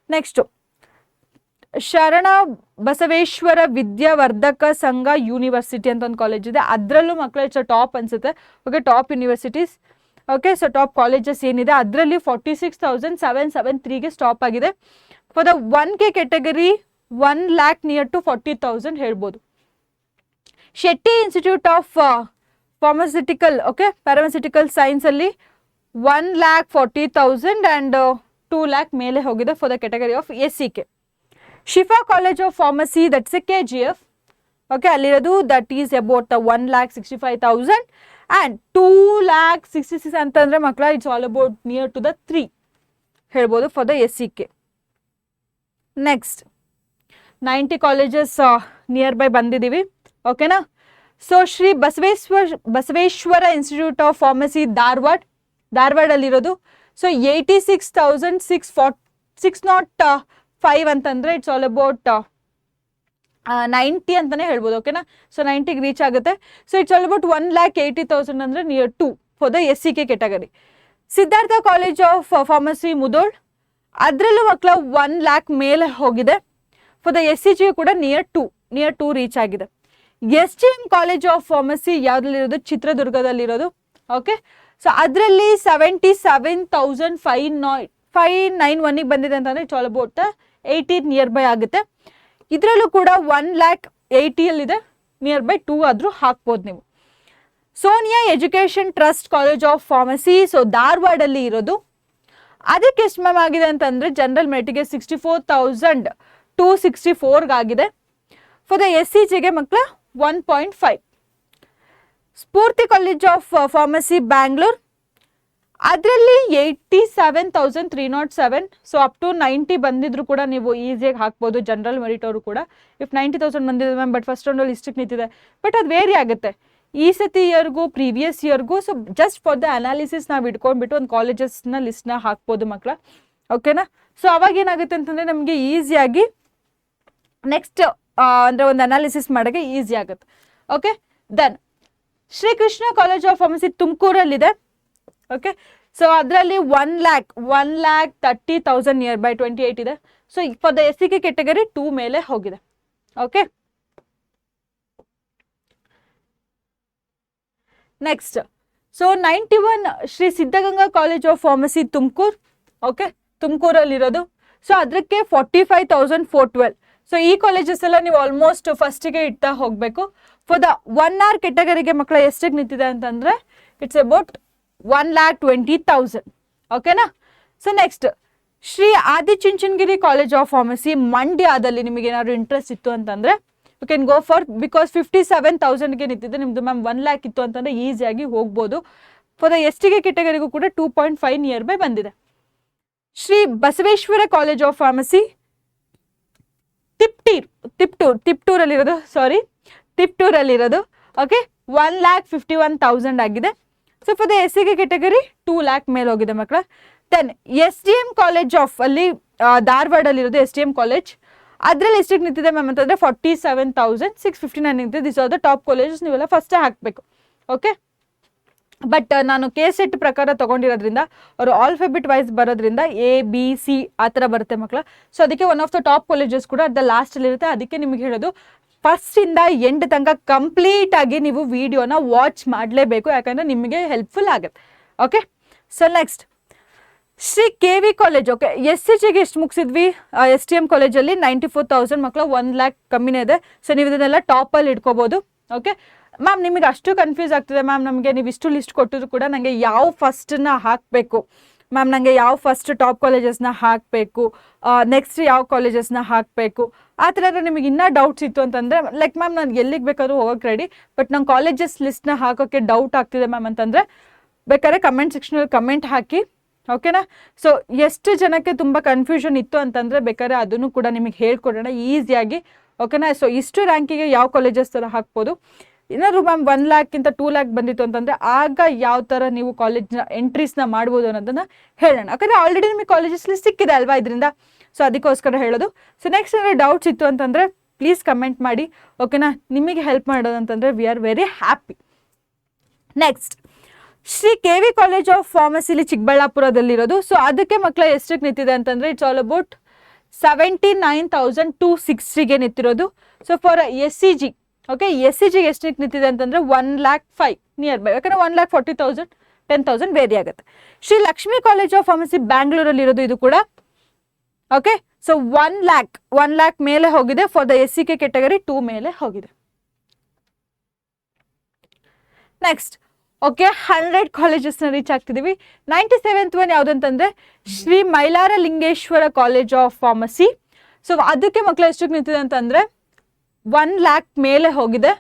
ನೆಕ್ಸ್ಟು ಶರಣ ಬಸವೇಶ್ವರ ವಿದ್ಯಾವರ್ಧಕ ಸಂಘ ಯೂನಿವರ್ಸಿಟಿ ಅಂತ ಒಂದು ಕಾಲೇಜ್ ಇದೆ, ಅದರಲ್ಲೂ ಮಕ್ಕಳು ಇಟ್ಸ್ ಟಾಪ್ ಅನ್ಸುತ್ತೆ. Okay, top universities. Okay, so top colleges ಏನಿದೆ ಅದರಲ್ಲಿ 46,773ಗೆ ಸ್ಟಾಪ್ ಆಗಿದೆ. For the 1K category 1 lakh near to 40,000 ಹೇಳ್ಬೋದು. Shetty institute of pharmaceutical, okay, paramedical science ಅಲ್ಲಿ 1,40,000 ಆ್ಯಂಡ್ 2 lakh ಮೇಲೆ ಹೋಗಿದೆ for the category of SCK. Shifa college of pharmacy that's a KGF. Okay, ಅಲ್ಲಿರೋದು that is about 1,65,000 and 2,66,000 ಅಂತಂದರೆ ಮಕ್ಕಳ it's all about near to the 3 ಹೇಳ್ಬೋದು for the SCK. Next 90 colleges near by ಬಂದಿದ್ದೀವಿ. ಓಕೆನಾ. So Shri Basaveshwara institute of pharmacy ಧಾರವಾಡಲ್ಲಿರೋದು. So 86,605 ಅಂತಂದರೆ it's all about 90 ಅಂತಲೇ ಹೇಳ್ಬೋದು. ಓಕೆನಾ. ಸೊ 90ಗೆ ರೀಚ್ ಆಗುತ್ತೆ. ಸೊ ಇಟ್ಸ್ ಆಲ್ ಅಬೌಟ್ 1,80,000 ಅಂದರೆ near to for the SCK category. Siddhartha college of pharmacy Mudhol, ಅದರಲ್ಲೂ ಮಕ್ಕಳ 1 lakh ಮೇಲೆ ಹೋಗಿದೆ. ಫಾರ್ ದ SCG ಕೂಡ ನಿಯರ್ ಟು ರೀಚ್ ಆಗಿದೆ. SGM college of pharmacy ಯಾವುದ್ರಲ್ಲಿರೋದು? ಚಿತ್ರದುರ್ಗದಲ್ಲಿರೋದು. Okay, so ಅದರಲ್ಲಿ 77,591ಗೆ ಬಂದಿದೆ ಅಂತಂದರೆ it's all about 80 near by ಆಗುತ್ತೆ. ಇದರಲ್ಲೂ ಕೂಡ 1,80,000 ನಿಯರ್ ಬೈ 2 ಆದರೂ ಹಾಕ್ಬೋದು ನೀವು. Sonia education trust college of pharmacy, so ಧಾರವಾಡಲ್ಲಿ ಇರೋದು. ಅದಕ್ಕೆ ಎಷ್ಟು ಮ್ಯಾಮ್ ಆಗಿದೆ ಅಂತಂದರೆ ಜನರಲ್ ಮೆರಿಟಿಗೆ 64,264 ಆಗಿದೆ. ಫಾರ್ ದ SCGಗೆ ಮಕ್ಕಳ 1.5. ಸ್ಫೂರ್ತಿ ಕಾಲೇಜ್ ಆಫ್ ಫಾರ್ಮಸಿ ಬ್ಯಾಂಗ್ಳೂರ್, ಅದರಲ್ಲಿ 87,307. ಸೊ ಅಪ್ ಟು 90 ಬಂದಿದ್ರು ಕೂಡ ನೀವು ಈಸಿಯಾಗಿ ಹಾಕ್ಬೋದು ಜನರಲ್ ಮೆರಿಟ್ ಅವರು ಕೂಡ. ಇಫ್ 90,000 ಬಂದಿದೆ ಮ್ಯಾಮ್, ಬಟ್ ಫಸ್ಟ್ ರೌಂಡಲ್ಲಿ ಇಷ್ಟಕ್ಕೆ ನಿಂತಿದೆ, ಬಟ್ ಅದು ವೇರಿ ಆಗುತ್ತೆ ಈ ಸತಿ ಇಯರ್ಗೂ ಪ್ರೀವಿಯಸ್ ಇಯರ್ಗೂ. So just for the analysis ನಾವು ಇಟ್ಕೊಂಡ್ಬಿಟ್ಟು ಒಂದು ಕಾಲೇಜಸ್ನ ಲಿಸ್ಟ್ನ ಹಾಕ್ಬೋದು ಮಕ್ಕಳ. ಓಕೆನಾ. ಸೊ ಅವಾಗ ಏನಾಗುತ್ತೆ ಅಂತಂದರೆ ನಮಗೆ ಈಸಿಯಾಗಿ ನೆಕ್ಸ್ಟ್ ಅಂದರೆ ಒಂದು ಅನಾಲಿಸಿಸ್ ಮಾಡೋಕ್ಕೆ ಈಸಿ ಆಗುತ್ತೆ. Okay, then Srikrishna college of pharmacy ತುಮಕೂರಲ್ಲಿದೆ. ಓಕೆ, ಸೊ ಅದರಲ್ಲಿ 1,30,000 ನಿಯರ್ ಬೈ 28 ಇದೆ. So for the SCK category 2 ಮೇಲೆ ಹೋಗಿದೆ. Okay, next so 91 Shri Siddaganga college of pharmacy Tumakuru. Okay, ತುಮಕೂರಲ್ಲಿರೋದು. ಸೊ ಅದಕ್ಕೆ 45,412. ಸೊ ಈ ಕಾಲೇಜಸ್ ಎಲ್ಲ ನೀವು ಆಲ್ಮೋಸ್ಟ್ ಫಸ್ಟಿಗೆ ಇಡ್ತಾ ಹೋಗಬೇಕು. ಫಾರ್ ದ 1 hour ಕೆಟಗರಿಗೆ ಮಕ್ಕಳ ಎಷ್ಟಿಗೆ ನಿಂತಿದೆ ಅಂತಂದರೆ ಇಟ್ಸ್ ಅಬೌಟ್ 1,20,000. ಓಕೆನಾ. So next Shri Adichunchanagiri college of pharmacy ಮಂಡ್ಯದಲ್ಲಿ ನಿಮಗೆ ಏನಾದ್ರು ಇಂಟ್ರೆಸ್ಟ್ ಇತ್ತು ಅಂತಂದರೆ you can go for, because 57,000ಗೆ ನಿಂತಿದೆ ನಿಮ್ಮದು ಮ್ಯಾಮ್. 1 lakh ಇತ್ತು ಅಂತಂದರೆ ಈಸಿಯಾಗಿ ಹೋಗ್ಬೋದು. ಫಾರ್ ದ STK ಕೆಟಗರಿಗೂ ಕೂಡ 2.5 ನಿಯರ್ ಬೈ ಬಂದಿದೆ. Shri Basaveshwara college of pharmacy ತಿಪ್ಟೂರಲ್ಲಿರೋದು. ಓಕೆ, 1,51,000 ಆಗಿದೆ. So for the SCK category 2 lakh ಮೇಲೆ ಹೋಗಿದೆ ಮಕ್ಕಳ. ದೆನ್ SDM ಕಾಲೇಜ್ ಆಫ್ ಅಲ್ಲಿ ಧಾರವಾಡಲ್ಲಿರೋದು SDM ಕಾಲೇಜ್, ಅದರಲ್ಲಿ ಎಷ್ಟಿಗೆ ನಿಂತಿದೆ ಮ್ಯಾಮ್ ಅಂತಂದರೆ 47,659 ನಿಂತಿದೆ. This are the top colleges, ನೀವೆಲ್ಲ ಫಸ್ಟೇ ಹಾಕಬೇಕು. ಓಕೆ, ಬಟ್ ನಾನು KSET ಪ್ರಕಾರ ತೊಗೊಂಡಿರೋದ್ರಿಂದ ಅವರು ಆಲ್ಫಾಬೆಟ್ ವೈಸ್ ಬರೋದ್ರಿಂದ ABC ಆ ಥರ ಬರುತ್ತೆ ಮಕ್ಕಳ. ಸೊ ಅದಕ್ಕೆ one of the top colleges ಕೂಡ ಅದ ಲಾಸ್ಟಲ್ಲಿರುತ್ತೆ. ಅದಕ್ಕೆ ನಿಮಗೆ ಹೇಳೋದು ಫಸ್ಟಿಂದ ಎಂಡ್ ತನಕ ಕಂಪ್ಲೀಟಾಗಿ ನೀವು ವಿಡಿಯೋನ ವಾಚ್ ಮಾಡಲೇಬೇಕು, ಯಾಕಂದರೆ ನಿಮಗೆ ಹೆಲ್ಪ್ಫುಲ್ ಆಗುತ್ತೆ. Okay, so next Shri KV college. Okay, SCGಗೆ ಎಷ್ಟು ಮುಗಿಸಿದ್ವಿ? STM ಕಾಲೇಜಲ್ಲಿ 94,000 ಮಕ್ಕಳು, 1 lakh ಕಮ್ಮಿನೇ ಇದೆ. ಸೊ ನೀವು ಇದನ್ನೆಲ್ಲ ಟಾಪಲ್ಲಿ ಇಟ್ಕೋಬೋದು. ಓಕೆ ಮ್ಯಾಮ್, ನಿಮಗೆ ಅಷ್ಟು ಕನ್ಫ್ಯೂಸ್ ಆಗ್ತಿದೆ ಮ್ಯಾಮ್, ನಮಗೆ ನೀವು ಇಷ್ಟು ಲಿಸ್ಟ್ ಕೊಟ್ಟಿದ್ರು ಕೂಡ ನನಗೆ ಯಾವ ಫಸ್ಟನ್ನ ಹಾಕಬೇಕು ಮ್ಯಾಮ್, ನನಗೆ ಯಾವ ಫಸ್ಟ್ ಟಾಪ್ ಕಾಲೇಜಸ್ನ ಹಾಕಬೇಕು, ನೆಕ್ಸ್ಟ್ ಯಾವ ಕಾಲೇಜಸ್ನ ಹಾಕಬೇಕು, ಆ ಥರ ನಿಮಗೆ ಇನ್ನೂ ಡೌಟ್ಸ್ ಇತ್ತು ಅಂತಂದರೆ ಲೈಕ್ ಮ್ಯಾಮ್ ನಾನು ಎಲ್ಲಿಗೆ ಬೇಕಾದ್ರೂ ಹೋಗೋಕ್ಕೆ ರೆಡಿ, ಬಟ್ ನಂಗೆ ಕಾಲೇಜಸ್ ಲಿಸ್ಟ್ನ ಹಾಕೋಕ್ಕೆ ಡೌಟ್ ಆಗ್ತಿದೆ ಮ್ಯಾಮ್ ಅಂತಂದರೆ ಬೇಕಾದ್ರೆ ಕಮೆಂಟ್ ಸೆಕ್ಷನಲ್ಲಿ ಕಮೆಂಟ್ ಹಾಕಿ. ಓಕೆನಾ. ಸೊ ಎಷ್ಟು ಜನಕ್ಕೆ ತುಂಬ ಕನ್ಫ್ಯೂಷನ್ ಇತ್ತು ಅಂತಂದರೆ ಬೇಕಾದ್ರೆ ಅದನ್ನು ಕೂಡ ನಿಮಗೆ ಹೇಳ್ಕೊಡೋಣ ಈಸಿಯಾಗಿ. ಓಕೆನಾ. ಸೊ ಇಷ್ಟು ರ್ಯಾಂಕಿಗೆ ಯಾವ ಕಾಲೇಜಸ್ ಥರ ಹಾಕ್ಬೋದು. ಏನಾದ್ರು ಮ್ಯಾಮ್ 1 lakh 2 lakh ಬಂದಿತ್ತು ಅಂತಂದರೆ ಆಗ ಯಾವ ಥರ ನೀವು ಕಾಲೇಜ್ನ ಎಂಟ್ರೀಸ್ನ ಮಾಡ್ಬೋದು ಅನ್ನೋದನ್ನು ಹೇಳೋಣ. ಯಾಕಂದರೆ ಆಲ್ರೆಡಿ ನಿಮಗೆ ಕಾಲೇಜಸ್ ಲಿಸ್ಟ್ ಸಿಕ್ಕಿದೆ ಅಲ್ವಾ ಇದರಿಂದ. ಸೊ ಅದಕ್ಕೋಸ್ಕರ ಹೇಳೋದು. ಸೊ ನೆಕ್ಸ್ಟ್ ಏನಾದ್ರು ಡೌಟ್ಸ್ ಇತ್ತು ಅಂತಂದರೆ ಪ್ಲೀಸ್ ಕಮೆಂಟ್ ಮಾಡಿ. ಓಕೆನಾ. ನಿಮಗೆ ಹೆಲ್ಪ್ ಮಾಡೋದು ಅಂತಂದರೆ we are very happy. Next Shri KV college of ಫಾರ್ಮಸಿಲಿ ಚಿಕ್ಕಬಳ್ಳಾಪುರದಲ್ಲಿರೋದು. ಸೊ ಅದಕ್ಕೆ ಮಕ್ಕಳ ಎಷ್ಟಕ್ಕೆ ನಿಂತಿದೆ ಅಂತಂದರೆ ಇಟ್ಸ್ ಆಲ್ ಅಬೌಟ್ 79,260ಗೆ ನಿಂತಿರೋದು. So for SCG, okay, SCG ಎಷ್ಟಕ್ಕೆ ನಿಂತಿದೆ ಅಂತಂದರೆ 1,05,000 ನಿಯರ್ ಬೈ, ಯಾಕಂದರೆ 1,40,000 10,000 ವೇರಿ ಆಗುತ್ತೆ. Shri Lakshmi college of pharmacy ಬ್ಯಾಂಗ್ಳೂರಲ್ಲಿ ಇರೋದು ಇದು ಕೂಡ. ಓಕೆ, ಸೊ 1,00,000 ಮೇಲೆ ಹೋಗಿದೆ. ಫಾರ್ ದ SCK ಕೆಟಗರಿ 2 ಮೇಲೆ ಹೋಗಿದೆ. ನೆಕ್ಸ್ಟ್, ಓಕೆ, 100 ಕಾಲೇಜಸ್ನ ರೀಚ್ ಆಗ್ತಿದ್ದೀವಿ. 97th ಒನ್ ಯಾವುದಂತಂದರೆ Shri Mailara Lingeshwara college of pharmacy. So ಅದಕ್ಕೆ ಮಕ್ಕಳು ಎಷ್ಟಕ್ಕೆ ನಿಂತಿದೆ ಅಂತಂದರೆ 1,00,000 ಮೇಲೆ ಹೋಗಿದೆ.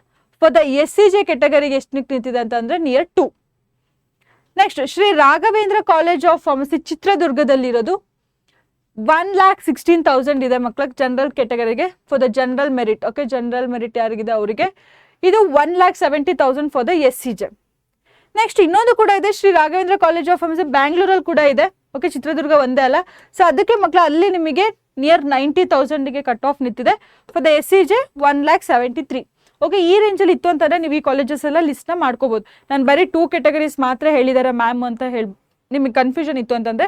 ಫಾರ್ ದ SCJ ಕೆಟಗರಿಗೆ ಎಷ್ಟಕ್ಕೆ ನಿಂತಿದೆ ಅಂತಂದರೆ near 2. Next, Shri Raghavendra college of pharmacy ಚಿತ್ರದುರ್ಗದಲ್ಲಿರೋದು 1,16,000 ಇದೆ ಮಕ್ಕಳಿಗೆ ಜನರಲ್ ಕೆಟಗರಿಗೆ. For the general merit, okay, general merit ಯಾರಿಗಿದೆ ಅವರಿಗೆ ಇದು 1,70,000 ಫಾರ್ ದ SCJ. ನೆಕ್ಸ್ಟ್ ಇನ್ನೊಂದು ಕೂಡ ಇದೆ, Shri Raghavendra college of pharmacy ಬ್ಯಾಂಗ್ಳೂರಲ್ಲಿ ಕೂಡ ಇದೆ. ಓಕೆ, ಚಿತ್ರದುರ್ಗ ಒಂದೇ ಅಲ್ಲ. ಸೊ ಅದಕ್ಕೆ ಮಕ್ಕಳು ಅಲ್ಲಿ ನಿಮಗೆ ನಿಯರ್ 90,000ಗೆ ಕಟ್ ಆಫ್ ನಿಂತಿದೆ. For the SCJ 1,73,000. ಓಕೆ, ಈ ರೇಂಜಲ್ಲಿ ಇತ್ತು ಅಂತಂದರೆ ನೀವು ಈ ಕಾಲೇಜಸ್ ಎಲ್ಲ ಲಿಸ್ಟ್ನ ಮಾಡ್ಕೋಬೋದು. ನಾನು ಬರೀ 2 ಕೆಟಗರೀಸ್ ಮಾತ್ರ ಹೇಳಿದ್ದಾರೆ ಮ್ಯಾಮ್ ಅಂತ ಹೇಳಿ ನಿಮಗೆ ಕನ್ಫ್ಯೂಷನ್ ಇತ್ತು ಅಂತಂದರೆ,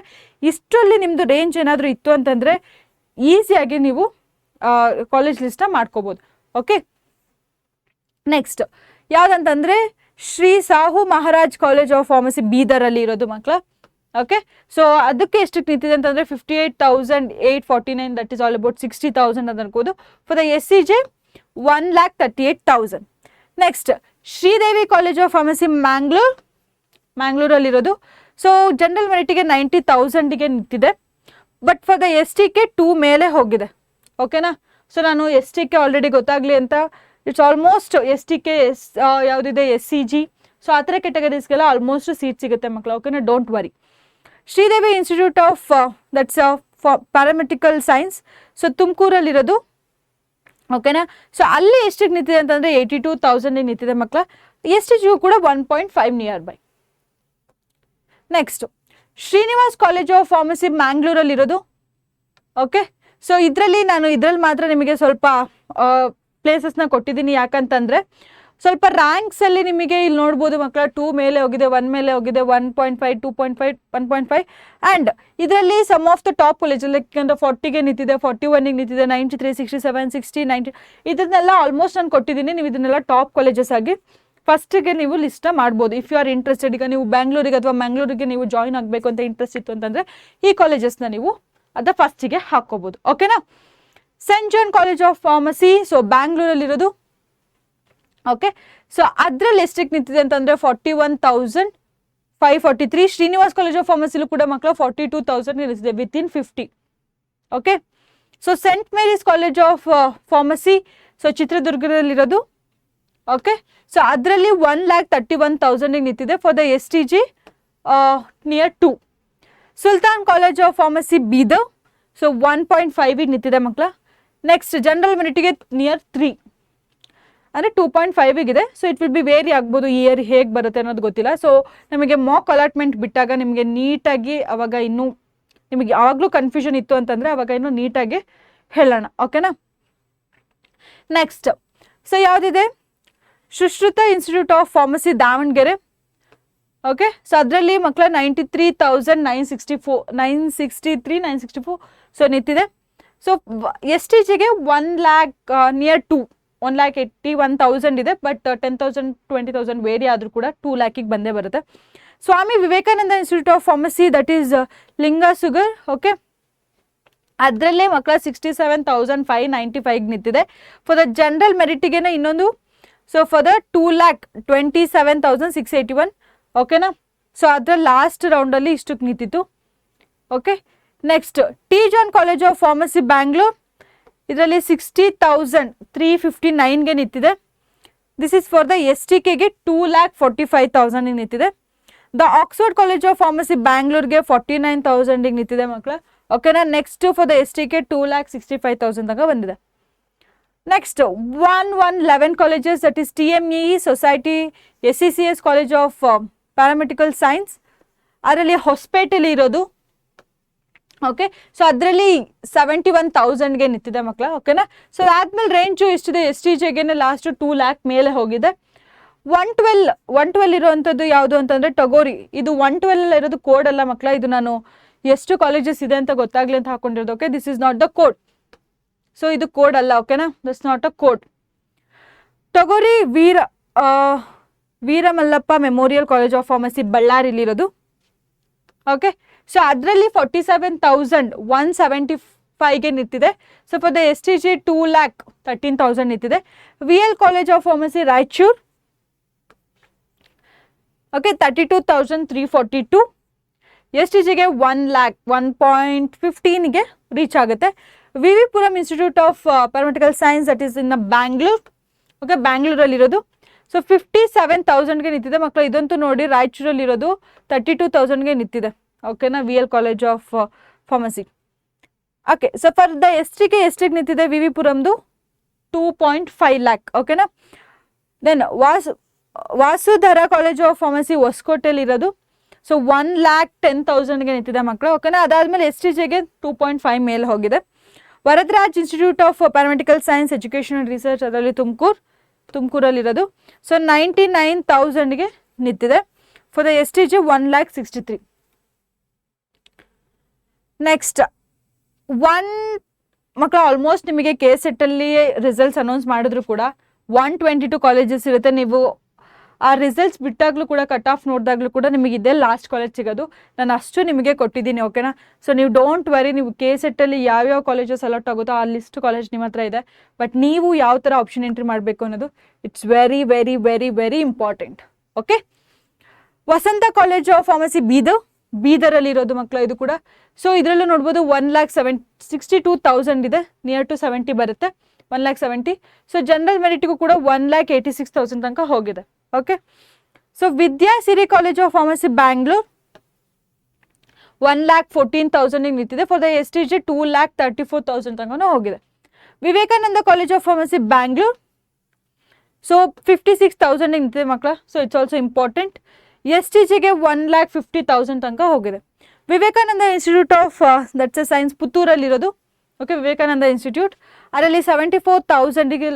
ಇಷ್ಟರಲ್ಲಿ ನಿಮ್ಮದು ರೇಂಜ್ ಏನಾದರೂ ಇತ್ತು ಅಂತಂದರೆ ಈಸಿಯಾಗಿ ನೀವು ಕಾಲೇಜ್ ಲಿಸ್ಟ್ನ ಮಾಡ್ಕೋಬೋದು. ಓಕೆ, ನೆಕ್ಸ್ಟ್ ಯಾವುದಂತಂದರೆ Shri Sahu Maharaj college of pharmacy ಬೀದರಲ್ಲಿ ಇರೋದು ಮಕ್ಕಳ. ಓಕೆ, ಸೊ ಅದಕ್ಕೆ ಎಷ್ಟಕ್ಕೆ ನಿಂತಿದೆ ಅಂತಂದರೆ 58,849, ದಟ್ ಈಸ್ ಆಲ್ ಅಬೌಟ್ 60,000 ಅಂತ ಅನ್ಕೋದು. For the SCJ 1,38,000. Next, Sridevi college of pharmacy ಮ್ಯಾಂಗ್ಳೂರಲ್ಲಿರೋದು. ಸೊ ಜನರಲ್ ಮೆರಿಟಿಗೆ 90,000ಗೆ ನಿಂತಿದೆ. ಬಟ್ ಫಾರ್ ದ STK 2 ಮೇಲೆ ಹೋಗಿದೆ. ಓಕೆನಾ, ಸೊ ನಾನು STK ಆಲ್ರೆಡಿ ಗೊತ್ತಾಗಲಿ ಅಂತ ಇಟ್ಸ್ ಆಲ್ಮೋಸ್ಟ್ STK ಯಾವುದಿದೆ SCG, ಸೊ ಆ ಥರ ಕೆಟಗರೀಸ್ಗೆಲ್ಲ ಆಲ್ಮೋಸ್ಟ್ ಸೀಟ್ ಸಿಗುತ್ತೆ ಮಕ್ಕಳು. ಓಕೆನಾ, don't worry. Sridevi institute of that's paramedical science, so ತುಮಕೂರಲ್ಲಿರೋದು. ಓಕೆನಾ, ಸೊ ಅಲ್ಲಿ ಎಷ್ಟಕ್ಕೆ ನಿಂತಿದೆ ಅಂತಂದರೆ 82,000ಗೆ ನಿಂತಿದೆ ಮಕ್ಕಳ. STG ಕೂಡ 1.5 near by. Next, Srinivas college of pharmacy ಮ್ಯಾಂಗ್ಳೂರಲ್ಲಿರೋದು. ಓಕೆ, ಸೊ ಇದರಲ್ಲಿ ಮಾತ್ರ ನಿಮಗೆ ಸ್ವಲ್ಪ ಪ್ಲೇಸಸ್ನ ಕೊಟ್ಟಿದ್ದೀನಿ. ಯಾಕಂತಂದರೆ ಸ್ವಲ್ಪ ರ್ಯಾಂಕ್ಸಲ್ಲಿ ನಿಮಗೆ ಇಲ್ಲಿ ನೋಡ್ಬೋದು ಮಕ್ಕಳ 2 ಮೇಲೆ ಹೋಗಿದೆ, 1 ಮೇಲೆ ಹೋಗಿದೆ, 1.5, 2.5, 1.5. ಆ್ಯಂಡ್ ಇದರಲ್ಲಿ some of the top college like 40ಗೆ ನಿಂತಿದೆ, 41ಗೆ ನಿಂತಿದೆ, 93, 67, 60, 90 ಇದನ್ನೆಲ್ಲ ಆಲ್ಮೋಸ್ಟ್ ನಾನು ಕೊಟ್ಟಿದ್ದೀನಿ. ನೀವು ಇದನ್ನೆಲ್ಲ ಟಾಪ್ ಕಾಲೇಜಸ್ ಆಗಿ ಫಸ್ಟಿಗೆ ನೀವು ಲಿಸ್ಟ್ನ ಮಾಡ್ಬೋದು. ಇಫ್ ಯು ಆರ್ ಇಂಟ್ರೆಸ್ಟೆಡ್, ಈಗ ನೀವು ಬ್ಯಾಂಗ್ಳೂರಿಗೆ ಅಥವಾ ಮ್ಯಾಂಗ್ಳೂರಿಗೆ ನೀವು ಜಾಯ್ನ್ ಆಗಬೇಕು ಅಂತ ಇಂಟ್ರೆಸ್ಟ್ ಇತ್ತು ಅಂತಂದರೆ ಈ ಕಾಲೇಜಸ್ನ ನೀವು ಫಸ್ಟಿಗೆ ಹಾಕ್ಕೋಬೋದು. ಓಕೆನಾ, saint John college of pharmacy, so ಬ್ಯಾಂಗ್ಳೂರಲ್ಲಿರೋದು. ಓಕೆ, ಸೊ ಅದರಲ್ಲಿ ಎಷ್ಟಕ್ಕೆ ನಿಂತಿದೆ ಅಂತಂದರೆ 41,543. ಶ್ರೀನಿವಾಸ್ ಕಾಲೇಜ್ ಆಫ್ ಫಾರ್ಮಸಿಲೂ ಕೂಡ ಮಕ್ಕಳು 42,000 ನಿಲ್ಲಿಸಿದೆ within 50. Okay, so saint Mary's college of pharmacy, so ಚಿತ್ರದುರ್ಗದಲ್ಲಿರೋದು. ಓಕೆ, ಸೊ ಅದರಲ್ಲಿ 1,31,000ಗೆ ನಿಂತಿದೆ. For the STG near 2. Sultan college of pharmacy Bidar, so 1.5ಗೆ ನಿಂತಿದೆ ಮಕ್ಕಳ. ನೆಕ್ಸ್ಟ್, ಜನರಲ್ ಮೆರಿಟಿಗೆ ನಿಯರ್ 3 ಅಂದರೆ 2.5ಗಿದೆ. So it will be vary ಆಗ್ಬೋದು, ಇಯರ್ ಹೇಗೆ ಬರುತ್ತೆ ಅನ್ನೋದು ಗೊತ್ತಿಲ್ಲ. ಸೊ ನಮಗೆ ಮಾಕ್ ಅಲಾಟ್ಮೆಂಟ್ ಬಿಟ್ಟಾಗ ನಿಮಗೆ ನೀಟಾಗಿ ಅವಾಗ ಇನ್ನೂ ನಿಮಗೆ ಯಾವಾಗಲೂ ಕನ್ಫ್ಯೂಷನ್ ಇತ್ತು ಅಂತಂದರೆ ಅವಾಗ ಇನ್ನೂ ನೀಟಾಗಿ ಹೇಳೋಣ. ಓಕೆನಾ, ನೆಕ್ಸ್ಟ್, ಸೊ ಯಾವುದಿದೆ Sushruta institute of pharmacy Davanagere. Okay, so ಅದರಲ್ಲಿ ಮಕ್ಕಳ 93,964 963 ಸೊ ನಿಂತಿದೆ. ಸೊ STGಗೆ 1,00,000 ನಿಯರ್ 2 1,81,000 ಇದೆ. ಬಟ್ 10,000 20,000 ವೇರಿ ಆದರೂ ಕೂಡ 2,00,000ಗೆ ಬಂದೇ ಬರುತ್ತೆ. Swami Vivekananda institute of pharmacy that is Lingasugur. Okay, ಅದರಲ್ಲೇ ಮಕ್ಕಳ 67,595 ನಿಂತಿದೆ. ಫಾರ್ ದ ಜನರಲ್ ಮೆರಿಟಿಗೆನ ಇನ್ನೊಂದು, ಸೊ ಫಾರ್ ದ 2,27,681. ಓಕೆನಾ, ಸೊ ಅದರ ಲಾಸ್ಟ್ ರೌಂಡಲ್ಲಿ ಇಷ್ಟಕ್ಕೆ ನಿಂತಿತ್ತು. Okay, next, T John college of pharmacy Bangalore, ಇದರಲ್ಲಿ 60,359ಗೆ ನಿಂತಿದೆ. ದಿಸ್ ಈಸ್ ಫಾರ್ ದ STKಗೆ 2,45,000ಗೆ ನಿಂತಿದೆ. The Oxford college of pharmacy ಬ್ಯಾಂಗ್ಳೂರ್ಗೆ 49,000ಗೆ ನಿಂತಿದೆ ಮಕ್ಕಳ. ಓಕೆನಾ, ನೆಕ್ಸ್ಟ್ ಫಾರ್ ದ STK 2,65,000 ತನಕ ಬಂದಿದೆ. Next 11 colleges that is TME society, SCCS college of paramedical science, ಅದರಲ್ಲಿ ಹೊಸಪೇಟೆಲಿ ಇರೋದು. ಓಕೆ, ಸೊ ಅದರಲ್ಲಿ 71,000ಗೆ ನಿಂತಿದೆ ಮಕ್ಕಳ. ಓಕೆನಾ, ಸೊ ಅದಾದ್ಮೇಲೆ ರೇಂಜು ಎಷ್ಟಿದೆ STJಗೆ ಲಾಸ್ಟ್ 2,00,000 ಮೇಲೆ ಹೋಗಿದೆ. 112 ಇರುವಂಥದ್ದು ಯಾವುದು ಅಂತಂದರೆ ಟಗೋರಿ. ಇದು 112 ಇರೋದು ಕೋಡ್ ಅಲ್ಲ ಮಕ್ಕಳ, ಇದು ನಾನು ಎಷ್ಟು ಕಾಲೇಜಸ್ ಇದೆ ಅಂತ ಗೊತ್ತಾಗ್ಲಿ ಅಂತ ಹಾಕೊಂಡಿರೋದು. Okay, this is not the code. So ಇದು ಕೋಡ್ ಅಲ್ಲ, ಓಕೆನಾ, ದಿಸ್ ನಾಟ್ ಅ ಕೋಡ್. ತಗೋರಿ Veeramallappa memorial college of pharmacy ಬಳ್ಳಾರಿಲಿರೋದು. ಓಕೆ, ಸೊ ಅದರಲ್ಲಿ 47,175ಗೆ ನಿಂತಿದೆ. ಸೊ ಫಾರ್ ದ STG 2,13,000 ನಿಂತಿದೆ. VL college of pharmacy Raichur, okay, 32,342. STGಗೆ 1,15ಗೆ ರೀಚ್ ಆಗುತ್ತೆ. VV Puram institute of paramedical science that is in Bangalore. Okay, ಬ್ಯಾಂಗ್ಳೂರಲ್ಲಿರೋದು. ಸೊ 57,000ಗೆ ನಿಂತಿದೆ ಮಕ್ಕಳು. ಇದಂತೂ ನೋಡಿ, ರಾಯಚೂರಲ್ಲಿರೋದು 32,000ಗೆ ನಿಂತಿದೆ. ಓಕೆನಾ, VL college of pharmacy. Okay, so for the STಗೆ ಎಷ್ಟಿಗೆ ನಿಂತಿದೆ VV ಪುರಂದು 2.5 lakh. ಓಕೆನಾ. Then Vasudhara college of pharmacy ಹೊಸಕೋಟೆಯಲ್ಲಿರೋದು. ಸೊ 1,10,000ಗೆ ನಿಂತಿದೆ ಮಕ್ಕಳು. ಓಕೆನಾ. ಅದಾದಮೇಲೆ STGಗೆ 2.5 ಮೇಲೆ ಹೋಗಿದೆ. Varadaraj institute of paramedical science education and research, ಅದರಲ್ಲಿ ತುಮಕೂರಲ್ಲಿರೋದು. ಸೊ 99,000ಗೆ ನಿಂತಿದೆ. For the STG 1,63,000. ನೆಕ್ಸ್ಟ್ ಮಕ್ಕಳು ಆಲ್ಮೋಸ್ಟ್ ನಿಮಗೆ KSET-ಅಲ್ಲಿ ರಿಸಲ್ಟ್ಸ್ ಅನೌನ್ಸ್ ಮಾಡಿದ್ರು ಕೂಡ 122 ಕಾಲೇಜಸ್ ಇರುತ್ತೆ. ನೀವು ಆ ರಿಸಲ್ಟ್ಸ್ ಬಿಟ್ಟಾಗ್ಲೂ ಕೂಡ, ಕಟ್ ಆಫ್ ನೋಡಿದಾಗ್ಲೂ ಕೂಡ ನಿಮಗೆ ಇದೇ ಲಾಸ್ಟ್ ಕಾಲೇಜ್ ಸಿಗೋದು. ನಾನು ಅಷ್ಟು ನಿಮಗೆ ಕೊಟ್ಟಿದ್ದೀನಿ. ಓಕೆನಾ. ಸೊ ನೀವು ಡೋಂಟ್ ವರಿ, ನೀವು KSET-ಅಲ್ಲಿ ಯಾವ್ಯಾವ ಕಾಲೇಜಸ್ ಸೆಲೆಕ್ಟ್ ಆಗುತ್ತೋ ಆ ಲಿಸ್ಟ್ ಕಾಲೇಜ್ ನಿಮ್ಮ ಹತ್ರ ಇದೆ. ಬಟ್ ನೀವು ಯಾವ ಥರ ಆಪ್ಷನ್ ಎಂಟ್ರಿ ಮಾಡಬೇಕು ಅನ್ನೋದು it's very very very very important. Okay, Vasantha college of pharmacy ಬೀದರಲ್ಲಿರೋದು ಮಕ್ಕಳು, ಇದು ಕೂಡ. ಸೊ ಇದರಲ್ಲೂ ನೋಡ್ಬೋದು 1,62,000 ಇದೆ, ನಿಯರ್ ಟು 70 ಬರುತ್ತೆ, 1,70,000. ಸೊ ಜನರಲ್ ಮೆರಿಟ್ಗೂ ಕೂಡ 1,86,000 ತನಕ ಹೋಗಿದೆ. Okay, so Vidyasiri college of pharmacy Bangalore 1,14,000 ನಿಂತಿದೆ. ಫಾರ್ ದ STG 2,34,000 ತನಕ ಹೋಗಿದೆ. Vivekananda college of pharmacy Bangalore, so 56,000 ನಿಂತಿದೆ ಮಕ್ಕಳ. So it's also important. STGಗೆ 1,50,000 ತನಕ ಹೋಗಿದೆ. Vivekananda institute of that's a science ಪುತ್ತೂರಲ್ಲಿರೋದು. ಓಕೆ, ವಿವೇಕಾನಂದ ಇನ್ಸ್ಟಿಟ್ಯೂಟ್, ಅದರಲ್ಲಿ 74,000ಗೆ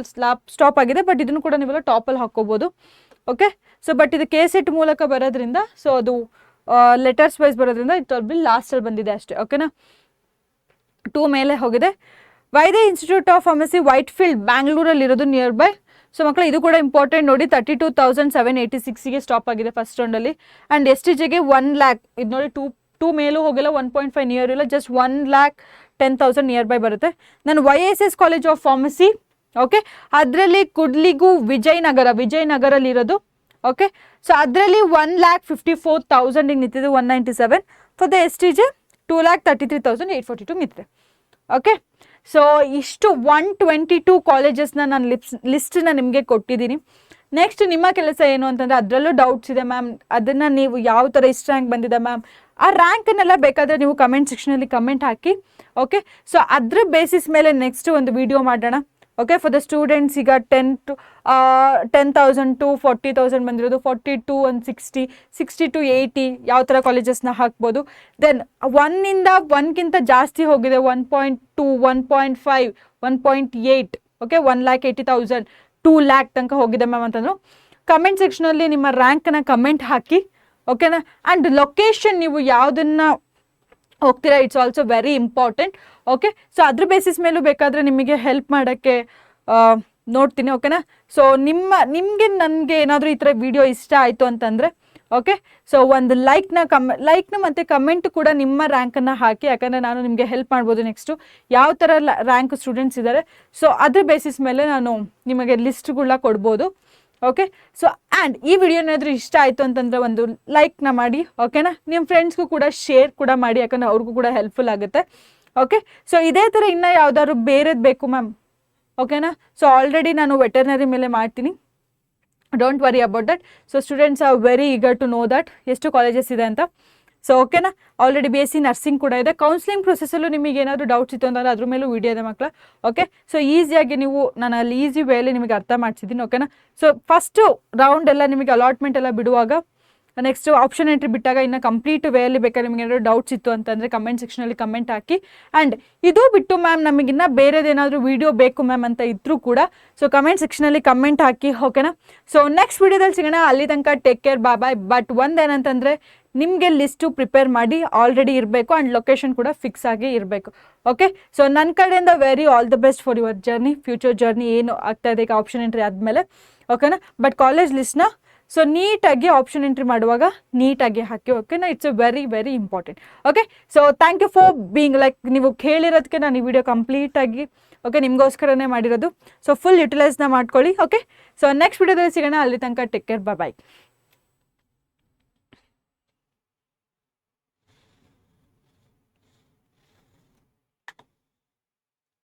ಸ್ಟಾಪ್ ಆಗಿದೆ. ಬಟ್ ಇದನ್ನು ಕೂಡ ನೀವೆಲ್ಲ ಟಾಪಲ್ಲಿ ಹಾಕ್ಕೋಬೋದು. ಓಕೆ, ಸೊ ಬಟ್ ಇದು KSET ಮೂಲಕ ಬರೋದ್ರಿಂದ, ಸೊ ಅದು ಲೆಟರ್ಸ್ ವೈಸ್ ಬರೋದ್ರಿಂದ ಇದು ಲಾಸ್ಟಲ್ಲಿ ಬಂದಿದೆ ಅಷ್ಟೇ. ಓಕೆನಾ, 2 ಮೇಲೆ ಹೋಗಿದೆ. Vaidya institute of pharmacy Whitefield ಬ್ಯಾಂಗ್ಳೂರಲ್ಲಿರೋದು ನಿಯರ್ ಬೈ. ಸೊ ಮಕ್ಕಳು ಇದು ಕೂಡ ಇಂಪಾರ್ಟೆಂಟ್ ನೋಡಿ, 32,786ಗೆ ಸ್ಟಾಪ್ ಆಗಿದೆ ಫಸ್ಟ್ ರೌಂಡಲ್ಲಿ. ಆ್ಯಂಡ್ STGಗೆ 1 lakh, ಇದು ನೋಡಿ 2 ಮೇಲೂ ಹೋಗಿಲ್ಲ, 1.5 ನಿಯರ್ ಇಲ್ಲ, ಜಸ್ಟ್ 1,10,000 ನಿಯರ್ ಬೈ ಬರುತ್ತೆ. ನಾನು YSS college of pharmacy, okay, ಅದರಲ್ಲಿ ಕುಡ್ಲಿಗೂ ವಿಜಯನಗರಲ್ಲಿರೋದು. ಓಕೆ, ಸೊ ಅದರಲ್ಲಿ 1,54,000 ನಿಂತಿದೆ, 197. ಫಾರ್ ದ STG 2,33,842 ನಿಂತಿದೆ. ಓಕೆ, ಸೊ ಇಷ್ಟು 122 ಕಾಲೇಜಸ್ನ ನಾನು ಲಿಸ್ಟನ್ನ ನಿಮಗೆ ಕೊಟ್ಟಿದ್ದೀನಿ. ನೆಕ್ಸ್ಟ್ ನಿಮ್ಮ ಕೆಲಸ ಏನು ಅಂತಂದರೆ, ಅದರಲ್ಲೂ ಡೌಟ್ಸ್ ಇದೆ ಮ್ಯಾಮ್, ಅದನ್ನು ನೀವು ಯಾವ ಥರ ಇಷ್ಟು ರ್ಯಾಂಕ್ ಬಂದಿದೆ ಮ್ಯಾಮ್, ಆ ರ್ಯಾಂಕನ್ನೆಲ್ಲ ಬೇಕಾದರೆ ನೀವು ಕಮೆಂಟ್ ಸೆಕ್ಷನಲ್ಲಿ ಕಮೆಂಟ್ ಹಾಕಿ. ಓಕೆ, ಸೊ ಅದ್ರ ಬೇಸಿಸ್ ಮೇಲೆ ನೆಕ್ಸ್ಟ್ ಒಂದು ವಿಡಿಯೋ ಮಾಡೋಣ. ಓಕೆ, ಫಾರ್ ದ ಸ್ಟೂಡೆಂಟ್ಸ್ ಈಗ 10,000 to 40,000 ಬಂದಿರೋದು, 40 to 160, 60 to 80 ಯಾವ ಥರ ಕಾಲೇಜಸ್ನ ಹಾಕ್ಬೋದು. ದೆನ್ 1ಗಿಂತ ಜಾಸ್ತಿ ಹೋಗಿದೆ, 1.2, 1.5, 1.8, ಓಕೆ, 1,80,000, 2 lakh ತನಕ ಹೋಗಿದೆ ಮ್ಯಾಮ್ ಅಂತಂದ್ರು. ಕಮೆಂಟ್ ಸೆಕ್ಷನಲ್ಲಿ ನಿಮ್ಮ ರ್ಯಾಂಕನ್ನ ಕಮೆಂಟ್ ಹಾಕಿ. ಓಕೆನಾ. ಆ್ಯಂಡ್ ಲೊಕೇಶನ್ ನೀವು ಯಾವುದನ್ನು ಹೋಗ್ತೀರಾ, it's also very important. Okay, so ಅದ್ರ ಬೇಸಿಸ್ ಮೇಲೂ ಬೇಕಾದರೆ ನಿಮಗೆ ಹೆಲ್ಪ್ ಮಾಡೋಕ್ಕೆ ನೋಡ್ತೀನಿ. ಓಕೆನಾ. ಸೊ ನಿಮಗೆ ನನಗೆ ಏನಾದರೂ ಈ ಥರ ವಿಡಿಯೋ ಇಷ್ಟ ಆಯಿತು ಅಂತಂದರೆ, ಓಕೆ, ಸೊ ಒಂದು ಲೈಕ್ನ ಮತ್ತು ಕಮೆಂಟ್ ಕೂಡ ನಿಮ್ಮ ರ್ಯಾಂಕನ್ನು ಹಾಕಿ, ಯಾಕಂದರೆ ನಾನು ನಿಮಗೆ ಹೆಲ್ಪ್ ಮಾಡ್ಬೋದು. ನೆಕ್ಸ್ಟು ಯಾವ ಥರ ರ್ಯಾಂಕ್ ಸ್ಟೂಡೆಂಟ್ಸ್ ಇದ್ದಾರೆ, ಸೊ ಅದ್ರ ಬೇಸಿಸ್ ಮೇಲೆ ನಾನು ನಿಮಗೆ ಲಿಸ್ಟ್ಗಳನ್ನ ಕೊಡ್ಬೋದು. ಓಕೆ, ಸೊ ಆ್ಯಂಡ್ ಈ ವಿಡಿಯೋ ಏನಾದರೂ ಇಷ್ಟ ಆಯಿತು ಅಂತಂದರೆ ಒಂದು ಲೈಕ್ನ ಮಾಡಿ. ಓಕೆನಾ, ನಿಮ್ಮ ಫ್ರೆಂಡ್ಸ್ಗೂ ಕೂಡ ಶೇರ್ ಕೂಡ ಮಾಡಿ, ಯಾಕಂದರೆ ಅವ್ರಿಗೂ ಕೂಡ ಹೆಲ್ಪ್ಫುಲ್ ಆಗುತ್ತೆ. ಓಕೆ, ಸೊ ಇದೇ ಥರ ಇನ್ನೂ ಯಾವ್ದಾದ್ರು ಬೇರೆದು ಬೇಕು ಮ್ಯಾಮ್, ಓಕೆನಾ. ಸೊ ಆಲ್ರೆಡಿ ನಾನು ವೆಟರ್ನರಿ ಮೇಲೆ ಮಾಡ್ತೀನಿ, don't worry about that. So students are very eager to know that ಎಷ್ಟು ಕಾಲೇಜಸ್ ಇದೆ ಅಂತ. ಸೊ ಓಕೆನಾ, ಆಲ್ರೆಡಿ BSc ನರ್ಸಿಂಗ್ ಕೂಡ ಇದೆ. ಕೌನ್ಸಿಲಿಂಗ್ ಪ್ರೊಸೆಸಲ್ಲೂ ನಿಮಗೆ ಏನಾದರೂ ಡೌಟ್ಸ್ ಇತ್ತು ಅಂತಂದರೆ ಅದ್ರ ಮೇಲೂ ವಿಡಿಯೋ ಇದೆ ಮಕ್ಕಳ. ಓಕೆ, ಸೊ ಈಸಿಯಾಗಿ ನಾನು ಅಲ್ಲಿ ಈಸಿ ವೇಲಿ ನಿಮಗೆ ಅರ್ಥ ಮಾಡಿಸಿದ್ದೀನಿ. ಓಕೆನಾ. ಸೊ ಫಸ್ಟು ರೌಂಡ್ ಎಲ್ಲ ನಿಮಗೆ ಅಲಾಟ್ಮೆಂಟ್ ಎಲ್ಲ ಬಿಡುವಾಗ, ನೆಕ್ಸ್ಟ್ ಆಪ್ಷನ್ ಎಂಟ್ರಿ ಬಿಟ್ಟಾಗ ಇನ್ನು ಕಂಪ್ಲೀಟ್ ವೇಯಲ್ಲಿ ಬೇಕಾದ್ರೆ ನಿಮಗೆ ಏನಾದರೂ ಡೌಟ್ಸ್ ಇತ್ತು ಅಂತಂದರೆ ಕಮೆಂಟ್ ಸೆಕ್ಷನಲ್ಲಿ ಕಮೆಂಟ್ ಹಾಕಿ. ಆ್ಯಂಡ್ ಇದು ಬಿಟ್ಟು ಮ್ಯಾಮ್ ನಮಗಿನ್ನ ಬೇರೆದೇನಾದರೂ ವೀಡಿಯೋ ಬೇಕು ಮ್ಯಾಮ್ ಅಂತ ಇದ್ದರೂ ಕೂಡ ಸೊ ಕಮೆಂಟ್ ಸೆಕ್ಷನಲ್ಲಿ ಕಮೆಂಟ್ ಹಾಕಿ. ಓಕೆನಾ. ಸೊ ನೆಕ್ಸ್ಟ್ ವೀಡಿಯೋದಲ್ಲಿ ಸಿಗೋಣ. ಅಲ್ಲಿ ತನಕ take care, bye bye. But ಒಂದೇನಂತಂದರೆ ನಿಮಗೆ ಲಿಸ್ಟು ಪ್ರಿಪೇರ್ ಮಾಡಿ ಆಲ್ರೆಡಿ ಇರಬೇಕು ಆ್ಯಂಡ್ ಲೊಕೇಶನ್ ಕೂಡ ಫಿಕ್ಸ್ ಆಗಿ ಇರಬೇಕು. ಓಕೆ, ಸೊ ನನ್ನ ಕಡೆಯಿಂದ very all the best for your journey, future journey ಏನು ಆಗ್ತಾ ಇದೆ ಈಗ ಆಪ್ಷನ್ ಎಂಟ್ರಿ ಆದಮೇಲೆ. ಓಕೆನಾ, ಬಟ್ ಕಾಲೇಜ್ ಲಿಸ್ಟ್ನ ಸೊ ನೀಟಾಗಿ ಆಪ್ಷನ್ ಎಂಟ್ರಿ ಮಾಡುವಾಗ ನೀಟಾಗಿ ಹಾಕಿ. ಓಕೆನಾ, it's very very important. Okay, so thank you for being like ನೀವು ಕೇಳಿರೋದಕ್ಕೆ ನಾನು ಈ ವಿಡಿಯೋ ಕಂಪ್ಲೀಟಾಗಿ ಓಕೆ ನಿಮಗೋಸ್ಕರನೇ ಮಾಡಿರೋದು. ಸೊ ಫುಲ್ ಯುಟಿಲೈಸ್ನ ಮಾಡ್ಕೊಳ್ಳಿ. ಓಕೆ, ಸೊ ನೆಕ್ಸ್ಟ್ ವಿಡಿಯೋದಲ್ಲಿ ಸಿಗೋಣ. ಅಲ್ಲಿ ತನಕ ಟೇಕ್ ಕೇರ್, ಬಾಯ್.